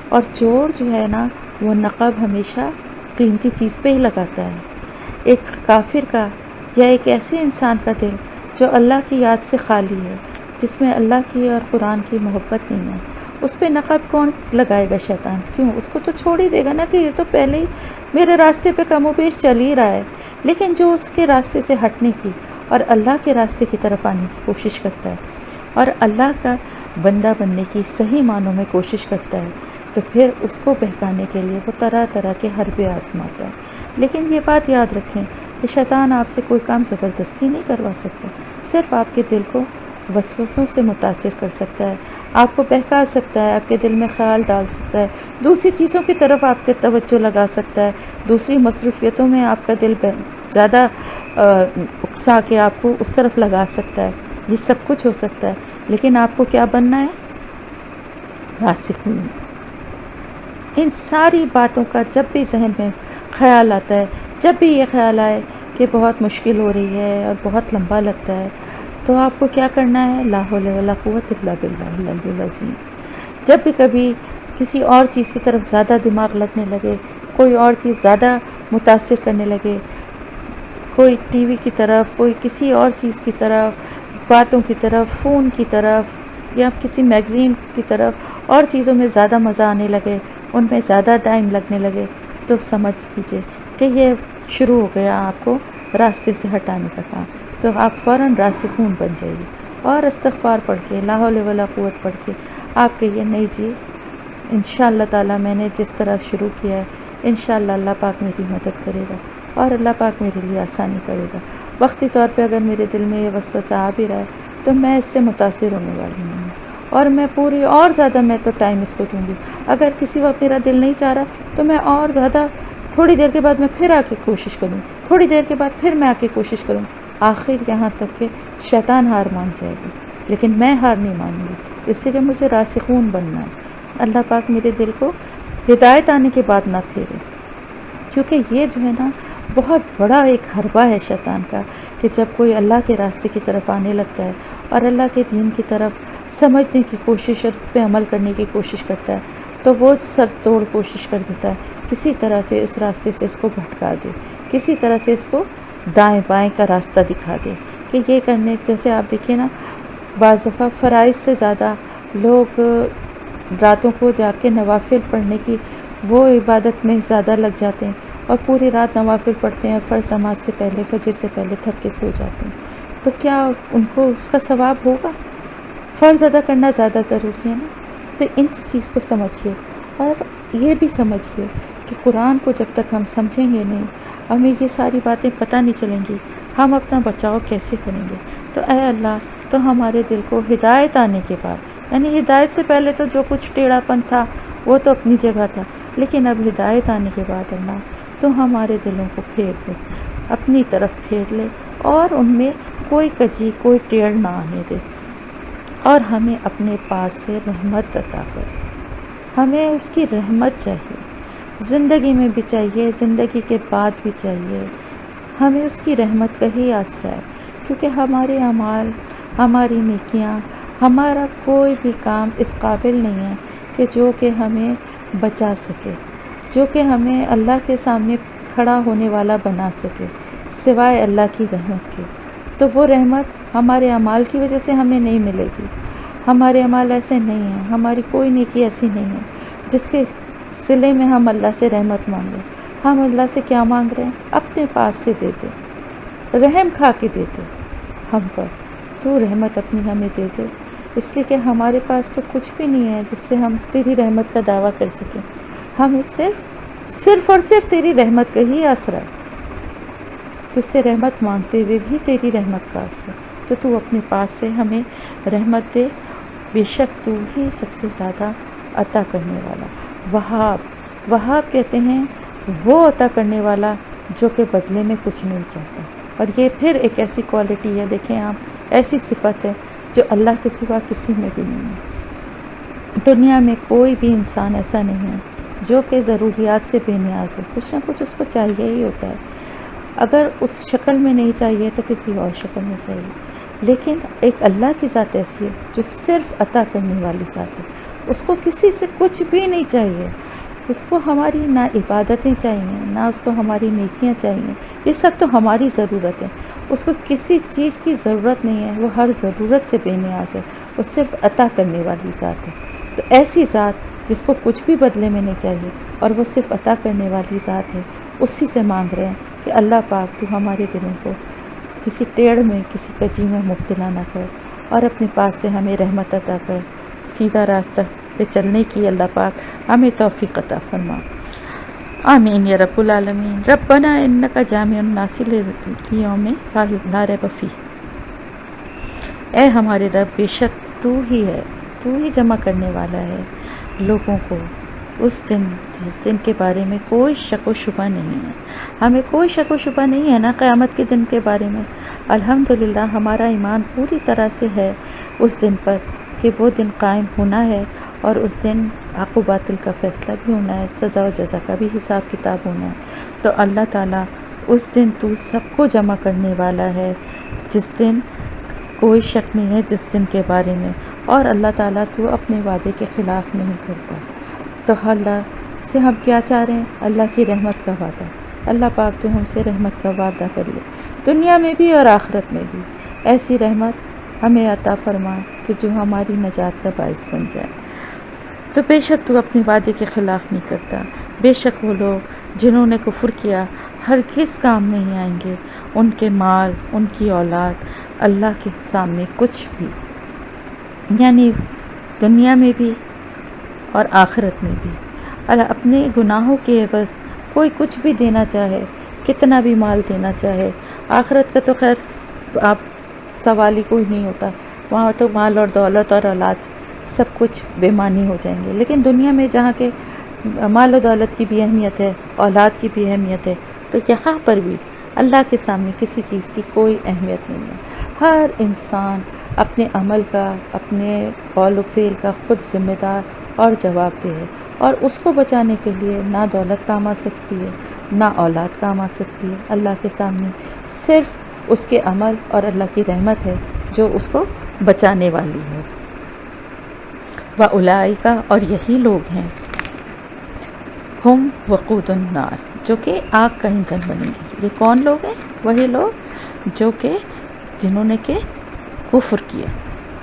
اور چور جو ہے نا وہ نقب ہمیشہ قیمتی چیز پہ ہی لگاتا ہے. ایک کافر کا یا ایک ایسے انسان کا دل جو اللہ کی یاد سے خالی ہے، جس میں اللہ کی اور قرآن کی محبت نہیں ہے، اس پہ نقب کون لگائے گا؟ شیطان. کیوں؟ اس کو تو چھوڑ ہی دے گا نا کہ یہ تو پہلے ہی میرے راستے پہ کم و بیش چل ہی رہا ہے. لیکن جو اس کے راستے سے ہٹنے کی اور اللہ کے راستے کی طرف آنے کی کوشش کرتا ہے اور اللہ کا بندہ بننے کی صحیح معنوں میں کوشش کرتا ہے، تو پھر اس کو بہکانے کے لیے وہ طرح طرح کے حربے آزماتا ہے. لیکن یہ بات یاد رکھیں کہ شیطان آپ سے کوئی کام زبردستی نہیں کروا سکتا، صرف آپ کے دل کو وسوسوں سے متاثر کر سکتا ہے، آپ کو بہکا سکتا ہے، آپ کے دل میں خیال ڈال سکتا ہے، دوسری چیزوں کی طرف آپ کے توجہ لگا سکتا ہے، دوسری مصروفیتوں میں آپ کا دل زیادہ اکسا کے آپ کو اس طرف لگا سکتا ہے. یہ سب کچھ ہو سکتا ہے، لیکن آپ کو کیا بننا ہے؟ راسخ. ان ساری باتوں کا جب بھی ذہن میں خیال آتا ہے جب بھی یہ خیال آئے کہ بہت مشکل ہو رہی ہے اور بہت لمبا لگتا ہے، تو آپ کو کیا کرنا ہے؟ لا حول ولا قوت الا باللہ العلی العظیم۔ جب بھی کبھی کسی اور چیز کی طرف زیادہ دماغ لگنے لگے، کوئی اور چیز زیادہ متاثر کرنے لگے، کوئی ٹی وی کی طرف، کوئی کسی اور چیز کی طرف، باتوں کی طرف، فون کی طرف، یا کسی میگزین کی طرف اور چیزوں میں زیادہ مزہ آنے لگے، ان میں زیادہ ٹائم لگنے لگے، تو سمجھ لیجیے کہ یہ شروع ہو گیا آپ کو راستے سے ہٹانے کا کام۔ تو آپ فوراً راسخون بن جائیے اور استغفار پڑھ کے، لا حول ولا قوت پڑھ کے آپ کہیے نہیں جی، انشاءاللہ تعالیٰ میں نے جس طرح شروع کیا ہے، انشاءاللہ اللہ پاک میری مدد کرے گا اور اللہ پاک میرے لیے آسانی کرے گا۔ وقتی طور پہ اگر میرے دل میں یہ وسوسہ آ بھی رہا ہے تو میں اس سے متاثر ہونے والی نہیں ہوں، اور میں پوری اور زیادہ میں تو ٹائم اس کو دوں گی۔ اگر کسی وقت میرا دل نہیں چاہ رہا تو میں اور زیادہ تھوڑی دیر کے بعد میں پھر آ کے کوشش کروں، تھوڑی دیر کے بعد پھر میں آ کے کوشش کروں، آخر یہاں تک کہ شیطان ہار مان جائے گی، لیکن میں ہار نہیں مانوں گی، اس لیے مجھے راسخون بننا ہے۔ اللہ پاک میرے دل کو ہدایت آنے کے بعد نہ پھیرے، کیونکہ یہ جو ہے نا بہت بڑا ایک حربہ ہے شیطان کا، کہ جب کوئی اللہ کے راستے کی طرف آنے لگتا ہے اور اللہ کے دین کی طرف سمجھنے کی کوشش اور اس پہ عمل کرنے کی کوشش کرتا ہے، تو وہ سر توڑ کوشش کر دیتا ہے کسی طرح سے اس راستے سے اس کو بھٹکا دے، کسی طرح سے اس کو دائیں بائیں کا راستہ دکھا دے کہ یہ کرنے۔ جیسے آپ دیکھیے نا، بعض دفعہ فرائض سے زیادہ لوگ راتوں کو جا کے نوافل پڑھنے کی وہ عبادت میں زیادہ لگ جاتے ہیں، اور پوری رات نوافل پڑھتے ہیں، فرض نماز سے پہلے، فجر سے پہلے تھک کے سو جاتے ہیں، تو کیا ان کو اس کا ثواب ہوگا؟ فرض ادا کرنا زیادہ ضروری ہے نا۔ تو ان چیز کو سمجھیے، اور یہ بھی سمجھیے کہ قرآن کو جب تک ہم سمجھیں گے نہیں، ہمیں یہ ساری باتیں پتہ نہیں چلیں گی، ہم اپنا بچاؤ کیسے کریں گے؟ تو اے اللہ، تو ہمارے دل کو ہدایت آنے کے بعد، یعنی ہدایت سے پہلے تو جو کچھ ٹیڑھا پن تھا وہ تو اپنی جگہ تھا، لیکن اب ہدایت آنے کے بعد اللہ تو ہمارے دلوں کو پھیر دے، اپنی طرف پھیر لے، اور ان میں کوئی کجی، کوئی ٹیڑھ نہ آنے دے، اور ہمیں اپنے پاس سے رحمت عطا کر۔ ہمیں اس کی رحمت چاہیے، زندگی میں بھی چاہیے، زندگی کے بعد بھی چاہیے، ہمیں اس کی رحمت کا ہی آسرا ہے، کیونکہ ہمارے اعمال، ہماری نیکیاں، ہمارا کوئی بھی کام اس قابل نہیں ہے کہ جو کہ ہمیں بچا سکے، جو کہ ہمیں اللہ کے سامنے کھڑا ہونے والا بنا سکے، سوائے اللہ کی رحمت کے۔ تو وہ رحمت ہمارے اعمال کی وجہ سے ہمیں نہیں ملے گی، ہمارے اعمال ایسے نہیں ہیں، ہماری کوئی نیکی ایسی نہیں ہے جس کے صلے میں ہم اللہ سے رحمت مانگیں۔ ہم اللہ سے کیا مانگ رہے ہیں؟ اپنے پاس سے دے دے، رحم کھا کے دے دے ہم پر، تو رحمت اپنی ہمیں دے دے، اس لیے کہ ہمارے پاس تو کچھ بھی نہیں ہے جس سے ہم تیری رحمت کا دعویٰ کر سکیں، ہمیں صرف اور صرف تیری رحمت کا ہی آسرا ہے، تجھ سے رحمت مانگتے ہوئے بھی تیری رحمت کا آسرا ہے، تو تو اپنے پاس سے ہمیں رحمت دے، بے شک تو ہی سب سے زیادہ عطا کرنے والا۔ وہاب کہتے ہیں وہ عطا کرنے والا جو کہ بدلے میں کچھ نہیں چاہتا، اور یہ پھر ایک ایسی کوالٹی ہے، دیکھیں آپ، ایسی صفت ہے جو اللہ کے سوا کسی میں بھی نہیں ہے۔ دنیا میں کوئی بھی انسان ایسا نہیں ہے جو کہ ضروریات سے بے نیاز ہو، کچھ نہ کچھ اس کو چاہیے ہی ہوتا ہے، اگر اس شکل میں نہیں چاہیے تو کسی اور شکل میں چاہیے، لیکن ایک اللہ کی ذات ایسی ہے جو صرف عطا کرنے والی ذات ہے، اس کو کسی سے کچھ بھی نہیں چاہیے، اس کو ہماری نہ عبادتیں چاہیے، نہ اس کو ہماری نیکیاں چاہیے، یہ سب تو ہماری ضرورت ہے، اس کو کسی چیز کی ضرورت نہیں ہے، وہ ہر ضرورت سے بے نیاز ہے، وہ صرف عطا کرنے والی ذات ہے۔ تو ایسی ذات جس کو کچھ بھی بدلے میں نہیں چاہیے اور وہ صرف عطا کرنے والی ذات ہے، اسی سے مانگ رہے ہیں کہ اللہ پاک تو ہمارے دلوں کو کسی ٹیڑھ میں، کسی کجی میں مبتلا نہ کر، اور اپنے پاس سے ہمیں رحمت عطا کر، سیدھا راستہ پہ چلنے کی اللہ پاک ہمیں توفیق عطا فرما۔ آمین یا رب العالمین۔ ربنا انک جامع الناس لیوم لا ریب فیہ۔ اے ہمارے رب، بے شک تو ہی ہے، تو ہی جمع کرنے والا ہے لوگوں کو اس دن جس دن کے بارے میں کوئی شک و شبہ نہیں ہے۔ ہمیں کوئی شک و شبہ نہیں ہے نا قیامت کے دن کے بارے میں۔ الحمدللہ ہمارا ایمان پوری طرح سے ہے اس دن پر کہ وہ دن قائم ہونا ہے، اور اس دن حق و باطل کا فیصلہ بھی ہونا ہے، سزا و جزا کا بھی حساب کتاب ہونا ہے۔ تو اللہ تعالیٰ اس دن تو سب کو جمع کرنے والا ہے، جس دن کوئی شک نہیں ہے جس دن کے بارے میں، اور اللہ تعالیٰ تو اپنے وعدے کے خلاف نہیں کرتا۔ تو اللہ سے ہم کیا چاہ رہے ہیں؟ اللہ کی رحمت کا وعدہ۔ اللہ پاک تو ہم سے رحمت کا وعدہ کر لے، دنیا میں بھی اور آخرت میں بھی۔ ایسی رحمت ہمیں عطا فرما کہ جو ہماری نجات کا باعث بن جائے۔ تو بے شک تو اپنے وعدے کے خلاف نہیں کرتا۔ بے شک وہ لوگ جنہوں نے کفر کیا ہرگز کام نہیں آئیں گے، ان کے مال، ان کی اولاد اللہ کے سامنے کچھ بھی، یعنی دنیا میں بھی اور آخرت میں بھی۔ اللہ اپنے گناہوں کے عوض کوئی کچھ بھی دینا چاہے، کتنا بھی مال دینا چاہے، آخرت کا تو خیر آپ سوال ہی کوئی نہیں ہوتا، وہاں تو مال اور دولت اور اولاد سب کچھ بے معنی ہو جائیں گے۔ لیکن دنیا میں جہاں کے مال و دولت کی بھی اہمیت ہے، اولاد کی بھی اہمیت ہے، تو یہاں پر بھی اللہ کے سامنے کسی چیز کی کوئی اہمیت نہیں ہے۔ ہر انسان اپنے عمل کا، اپنے قول و فعل کا خود ذمہ دار اور جواب دہ ہے، اور اس کو بچانے کے لیے نہ دولت کام آ سکتی ہے، نہ اولاد کام آ سکتی ہے۔ اللہ کے سامنے صرف اس کے عمل اور اللہ کی رحمت ہے جو اس کو بچانے والی ہے۔ وَأُولَٰئِکَ اور یہی لوگ ہیں، ہم وقود النار جو کہ آگ کا ایندھن بنیں گے۔ یہ کون لوگ ہیں؟ وہی لوگ جو کہ جنہوں نے کہ کفر کیا،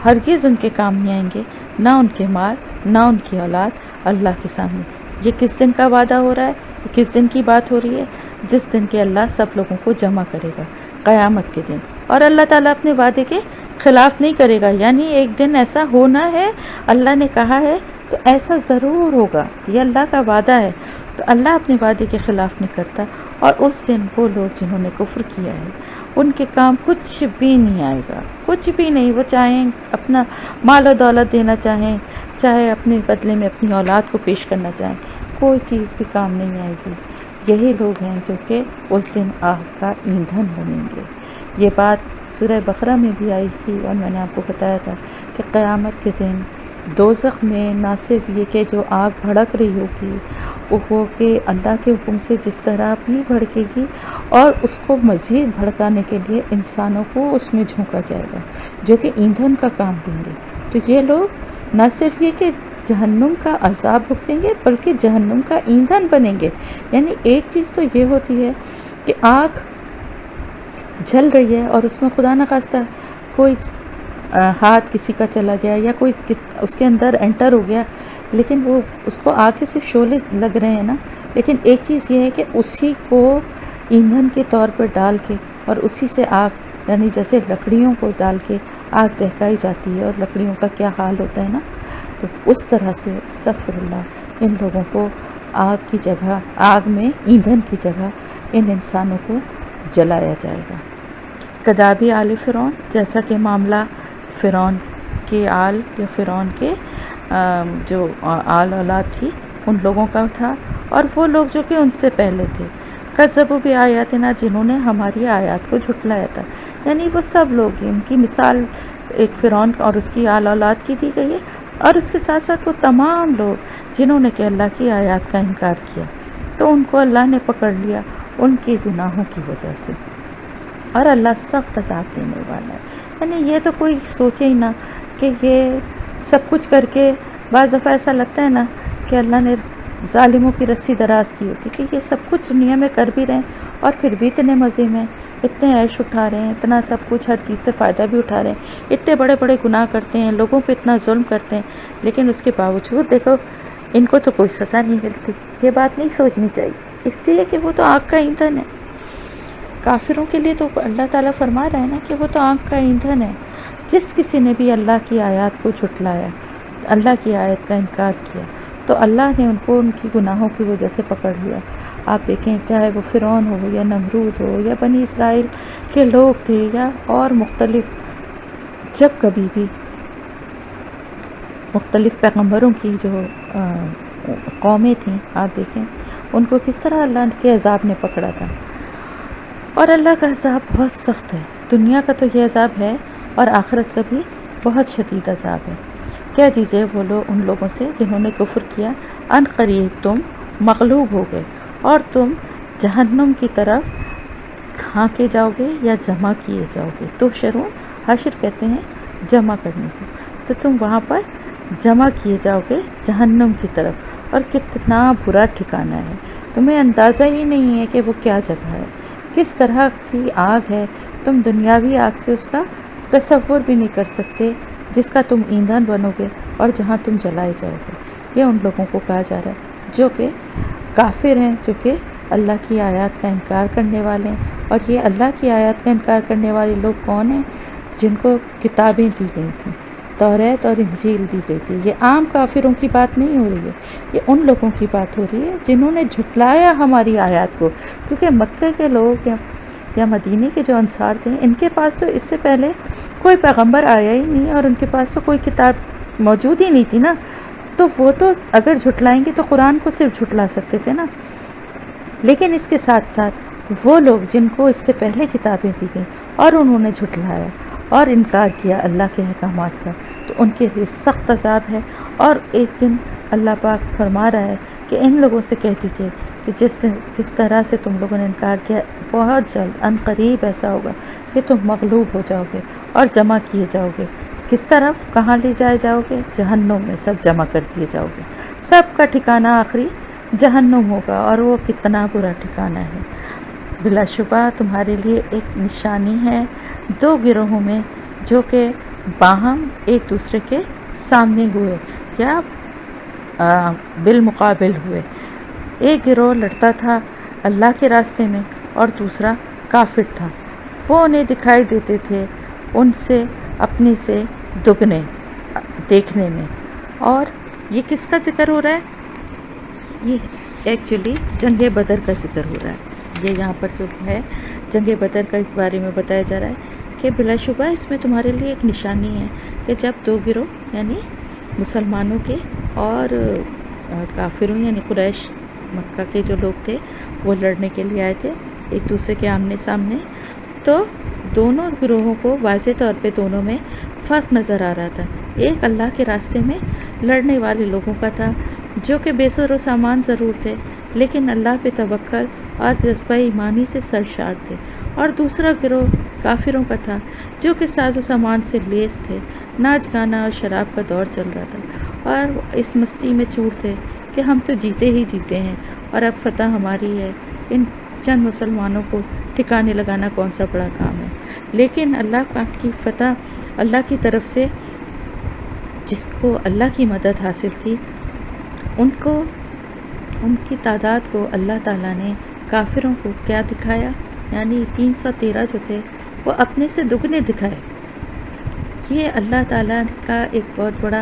ہرگز ان کے کام نہیں آئیں گے، نہ ان کے مال، نہ ان کی اولاد اللہ کے سامنے۔ یہ کس دن کا وعدہ ہو رہا ہے؟ یہ کس دن کی بات ہو رہی ہے؟ جس دن کہ اللہ سب لوگوں کو جمع کرے گا، قیامت کے دن۔ اور اللہ تعالیٰ اپنے وعدے کے خلاف نہیں کرے گا، یعنی ایک دن ایسا ہونا ہے، اللہ نے کہا ہے تو ایسا ضرور ہوگا، یہ اللہ کا وعدہ ہے۔ تو اللہ اپنے وعدے کے خلاف نہیں کرتا، اور اس دن وہ لوگ جنہوں نے کفر کیا ہے ان کے کام کچھ بھی نہیں آئے گا، کچھ بھی نہیں۔ وہ چاہیں اپنا مال و دولت دینا چاہیں، چاہے اپنے بدلے میں اپنی اولاد کو پیش کرنا چاہیں، کوئی چیز بھی کام نہیں آئے گی۔ یہی لوگ ہیں جو کہ اس دن آگ کا ایندھن بنیں گے۔ یہ بات سورہ بقرہ میں بھی آئی تھی، اور میں نے آپ کو بتایا تھا کہ قیامت کے دن دوزخ میں نہ صرف یہ کہ جو آگ بھڑک رہی ہوگی وہ کہ اللہ کے حکم سے جس طرح بھی بھڑکے گی، اور اس کو مزید بھڑکانے کے لیے انسانوں کو اس میں جھونکا جائے گا جو کہ ایندھن کا کام دیں گے۔ تو یہ لوگ نہ صرف یہ کہ جہنم کا عذاب بھگتیں گے بلکہ جہنم کا ایندھن بنیں گے۔ یعنی ایک چیز تو یہ ہوتی ہے کہ آگ جل رہی ہے اور اس میں خدا نخواستہ کوئی ہاتھ کسی کا چلا گیا یا کوئی اس کے اندر انٹر ہو گیا، لیکن وہ اس کو آگ کے صرف شعلے لگ رہے ہیں نا، لیکن ایک چیز یہ ہے کہ اسی کو ایندھن کے طور پر ڈال کے اور اسی سے آگ، یعنی جیسے لکڑیوں کو ڈال کے آگ دہکائی جاتی ہے اور لکڑیوں کا کیا حال ہوتا ہے نا، تو اس طرح سے استغفر اللہ ان لوگوں کو آگ کی جگہ، آگ میں ایندھن کی جگہ ان انسانوں کو جلایا جائے گا۔ کدابی آل فرعون، جیسا کہ معاملہ فرعون کے آل یا فرعون کے جو آل اولاد تھی ان لوگوں کا تھا، اور وہ لوگ جو کہ ان سے پہلے تھے۔ کذبوا بآیاتنا، جنہوں نے ہماری آیات کو جھٹلایا تھا، یعنی وہ سب لوگ ہیں۔ ان کی مثال ایک فرعون اور اس کی آل اولاد کی دی گئی ہے، اور اس کے ساتھ ساتھ وہ تمام لوگ جنہوں نے کہ اللہ کی آیات کا انکار کیا، تو ان کو اللہ نے پکڑ لیا ان کے گناہوں کی وجہ سے، اور اللہ سخت عذاب دینے والا ہے۔ یعنی یہ تو کوئی سوچے ہی نہ کہ یہ سب کچھ کر کے، بعض دفعہ ایسا لگتا ہے نا کہ اللہ نے ظالموں کی رسی دراز کی ہوتی کہ یہ سب کچھ دنیا میں کر بھی رہے ہیں اور پھر بھی اتنے مزے میں، اتنے عیش اٹھا رہے ہیں، اتنا سب کچھ ہر چیز سے فائدہ بھی اٹھا رہے ہیں، اتنے بڑے بڑے گناہ کرتے ہیں، لوگوں پہ اتنا ظلم کرتے ہیں، لیکن اس کے باوجود دیکھو ان کو تو کوئی سزا نہیں ملتی۔ یہ بات نہیں سوچنی چاہیے، اس لیے کہ وہ تو آگ کا ایندھن ہے۔ کافروں کے لیے تو اللہ تعالیٰ فرما رہا ہے نا کہ وہ تو آگ کا ایندھن ہے۔ جس کسی نے بھی اللہ کی آیات کو جھٹلایا، اللہ کی آیت کا انکار کیا، تو اللہ نے ان کو ان کی گناہوں کی وجہ سے پکڑ لیا۔ آپ دیکھیں چاہے وہ فرعون ہو یا نمرود ہو یا بنی اسرائیل کے لوگ تھے یا اور مختلف، جب کبھی بھی مختلف پیغمبروں کی جو قومیں تھیں، آپ دیکھیں ان کو کس طرح اللہ کے عذاب نے پکڑا تھا۔ اور اللہ کا عذاب بہت سخت ہے، دنیا کا تو یہ عذاب ہے اور آخرت کا بھی بہت شدید عذاب ہے۔ کہہ دیجئے وہ لوگ ان لوگوں سے جنہوں نے کفر کیا، ان قریب تم مغلوب ہو گئے اور تم جہنم کی طرف کھا کے جاؤ گے یا جمع کیے جاؤ گے؟ تحشرون، حشر کہتے ہیں جمع کرنے کو، تو تم وہاں پر جمع کیے جاؤ گے جہنم کی طرف، اور کتنا برا ٹھکانہ ہے، تمہیں اندازہ ہی نہیں ہے کہ وہ کیا جگہ ہے، کس طرح کی آگ ہے، تم دنیاوی آگ سے اس کا تصور بھی نہیں کر سکتے جس کا تم ایندھن بنو گے اور جہاں تم جلائے جاؤ گے۔ یہ ان لوگوں کو کہا جا رہا ہے جو کہ کافر ہیں، جو کہ اللہ کی آیات کا انکار کرنے والے ہیں۔ اور یہ اللہ کی آیات کا انکار کرنے والے لوگ کون ہیں؟ جن کو کتابیں دی گئی تھیں، توریت اور انجیل دی گئی تھی۔ یہ عام کافروں کی بات نہیں ہو رہی ہے، یہ ان لوگوں کی بات ہو رہی ہے جنہوں نے جھٹلایا ہماری آیات کو، کیونکہ مکہ کے لوگ یا مدینے کے جو انصار تھے، ان کے پاس تو اس سے پہلے کوئی پیغمبر آیا ہی نہیں، اور ان کے پاس تو کوئی کتاب موجود ہی نہیں تھی نا، تو وہ تو اگر جھٹلائیں گے تو قرآن کو صرف جھٹلا سکتے تھے نا۔ لیکن اس کے ساتھ ساتھ وہ لوگ جن کو اس سے پہلے کتابیں دی گئیں اور انہوں نے جھٹلایا اور انکار کیا اللہ کے احکامات کا، تو ان کے لیے سخت عذاب ہے۔ اور ایک دن اللہ پاک فرما رہا ہے کہ ان لوگوں سے کہہ دیجیے کہ جس طرح سے تم لوگوں نے انکار کیا، بہت جلد ان قریب ایسا ہوگا کہ تم مغلوب ہو جاؤ گے اور جمع کیے جاؤ گے۔ کس طرف؟ کہاں لے جائے جاؤ گے؟ جہنم میں سب جمع کر دیے جاؤ گے، سب کا ٹھکانہ آخری جہنم ہوگا، اور وہ کتنا برا ٹھکانہ ہے۔ بلا شبہ تمہارے لیے ایک نشانی ہے دو گروہوں میں جو کہ باہم ایک دوسرے کے سامنے ہوئے یا بالمقابل ہوئے۔ ایک گروہ لڑتا تھا اللہ کے راستے میں اور دوسرا کافر تھا، وہ انہیں دکھائی دیتے تھے ان سے اپنی سے دگنے دیکھنے میں۔ اور یہ کس کا ذکر ہو رہا ہے؟ یہ ایکچولی جنگ بدر کا ذکر ہو رہا ہے۔ یہ یہاں پر جو ہے جنگ بدر کے بارے میں بتایا جا رہا ہے کہ بلا شبہ اس میں تمہارے لیے ایک نشانی ہے کہ جب دو گروہ یعنی مسلمانوں کے اور کافروں یعنی قریش مکہ کے جو لوگ تھے وہ لڑنے کے لیے آئے تھے ایک دوسرے کے آمنے سامنے، تو دونوں گروہوں کو واضح طور پہ دونوں میں فرق نظر آ رہا تھا۔ ایک اللہ کے راستے میں لڑنے والے لوگوں کا تھا جو کہ بے سر و سامان ضرور تھے لیکن اللہ پہ توکل اور جذبہ ایمانی سے سرشار تھے، اور دوسرا گروہ کافروں کا تھا جو کہ ساز و سامان سے لیس تھے، ناچ گانا اور شراب کا دور چل رہا تھا اور اس مستی میں چور تھے کہ ہم تو جیتے ہی جیتے ہیں اور اب فتح ہماری ہے۔ ان چند مسلمانوں کو ٹھکانے لگانا کون سا بڑا کام ہے، لیکن اللہ پاک کی فتح اللہ کی طرف سے، جس کو اللہ کی مدد حاصل تھی، ان کی تعداد کو اللہ تعالیٰ نے کافروں کو کیا دکھایا، یعنی 313 جو تھے وہ اپنے سے دگنے دکھائے۔ یہ اللہ تعالیٰ کا ایک بہت بڑا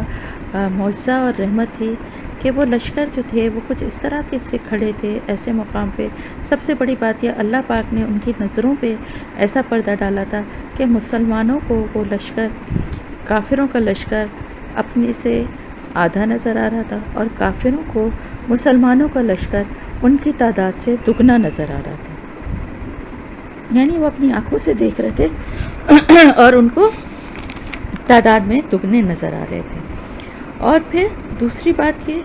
معجزہ اور رحمت تھی کہ وہ لشکر جو تھے وہ کچھ اس طرح کے سے کھڑے تھے ایسے مقام پہ۔ سب سے بڑی بات یہ اللہ پاک نے ان کی نظروں پہ ایسا پردہ ڈالا تھا کہ مسلمانوں کو وہ لشکر، کافروں کا لشکر اپنے سے آدھا نظر آ رہا تھا اور کافروں کو مسلمانوں کا لشکر ان کی تعداد سے دگنا نظر آ رہا تھا، یعنی وہ اپنی آنکھوں سے دیکھ رہے تھے اور ان کو تعداد میں دگنے نظر آ رہے تھے۔ اور پھر دوسری بات یہ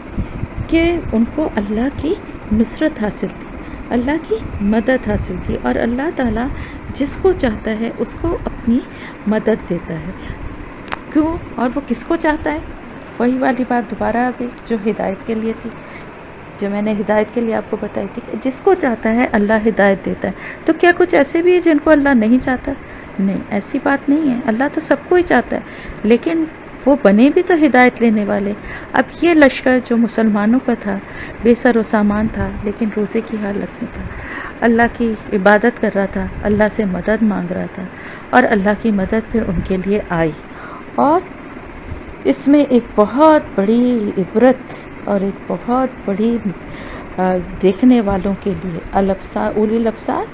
کہ ان کو اللہ کی نصرت حاصل تھی، اللہ کی مدد حاصل تھی، اور اللہ تعالیٰ جس کو چاہتا ہے اس کو اپنی مدد دیتا ہے۔ کیوں؟ اور وہ کس کو چاہتا ہے؟ وہی والی بات دوبارہ آ گئی جو ہدایت کے لیے تھی، جو میں نے ہدایت کے لیے آپ کو بتائی تھی کہ جس کو چاہتا ہے اللہ ہدایت دیتا ہے۔ تو کیا کچھ ایسے بھی ہے جن کو اللہ نہیں چاہتا؟ نہیں، ایسی بات نہیں ہے، اللہ تو سب کو ہی چاہتا ہے، لیکن وہ بنے بھی تو ہدایت لینے والے۔ اب یہ لشکر جو مسلمانوں کا تھا، بے سر و سامان تھا لیکن روزے کی حالت میں تھا، اللہ کی عبادت کر رہا تھا، اللہ سے مدد مانگ رہا تھا، اور اللہ کی مدد پھر ان کے لیے آئی۔ اور اس میں ایک بہت بڑی عبرت اور ایک بہت بڑی دیکھنے والوں کے لیے، الابصار، اولی الابصار،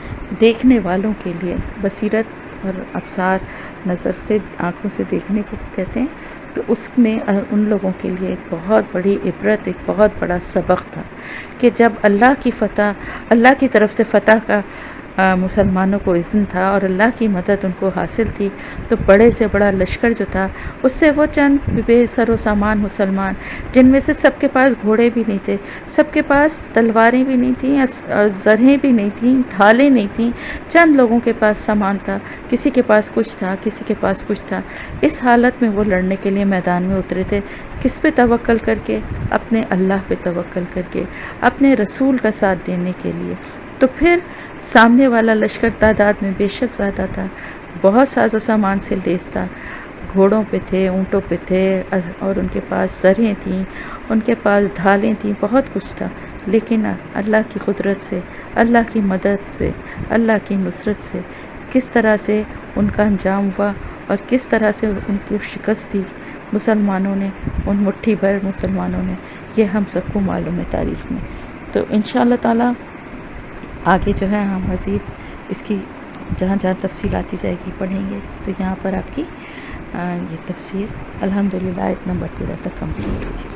دیکھنے والوں کے لیے، بصیرت اور ابصار نظر سے، آنکھوں سے دیکھنے کو کہتے ہیں، تو اس میں ان لوگوں کے لیے ایک بہت بڑی عبرت، ایک بہت بڑا سبق تھا کہ جب اللہ کی فتح، اللہ کی طرف سے فتح کا مسلمانوں کو اذن تھا اور اللہ کی مدد ان کو حاصل تھی، تو بڑے سے بڑا لشکر جو تھا اس سے وہ چند بے سر و سامان مسلمان، جن میں سے سب کے پاس گھوڑے بھی نہیں تھے، سب کے پاس تلواریں بھی نہیں تھیں اور زرہیں بھی نہیں تھیں، ڈھالیں نہیں تھیں، چند لوگوں کے پاس سامان تھا، کسی کے پاس کچھ تھا، کسی کے پاس کچھ تھا، اس حالت میں وہ لڑنے کے لیے میدان میں اترے تھے۔ کس پہ توکل کر کے؟ اپنے اللہ پہ توکل کر کے، اپنے رسول کا ساتھ دینے کے لیے۔ تو پھر سامنے والا لشکر تعداد میں بے شک زیادہ تھا، بہت ساز و سامان سے لیس تھا، گھوڑوں پہ تھے، اونٹوں پہ تھے، اور ان کے پاس زرہیں تھیں، ان کے پاس ڈھالیں تھیں، بہت کچھ تھا، لیکن اللہ کی قدرت سے، اللہ کی مدد سے، اللہ کی نصرت سے کس طرح سے ان کا انجام ہوا اور کس طرح سے ان کی شکست دی مسلمانوں نے، ان مٹھی بھر مسلمانوں نے، یہ ہم سب کو معلوم ہے تاریخ میں۔ تو انشاءاللہ تعالی آگے جو ہے ہم مزید اس کی جہاں جہاں تفصیل آتی جائے گی پڑھیں گے۔ تو یہاں پر آپ کی یہ تفسیر الحمدللہ آیت نمبر 13 تک کمپلیٹ ہوئی۔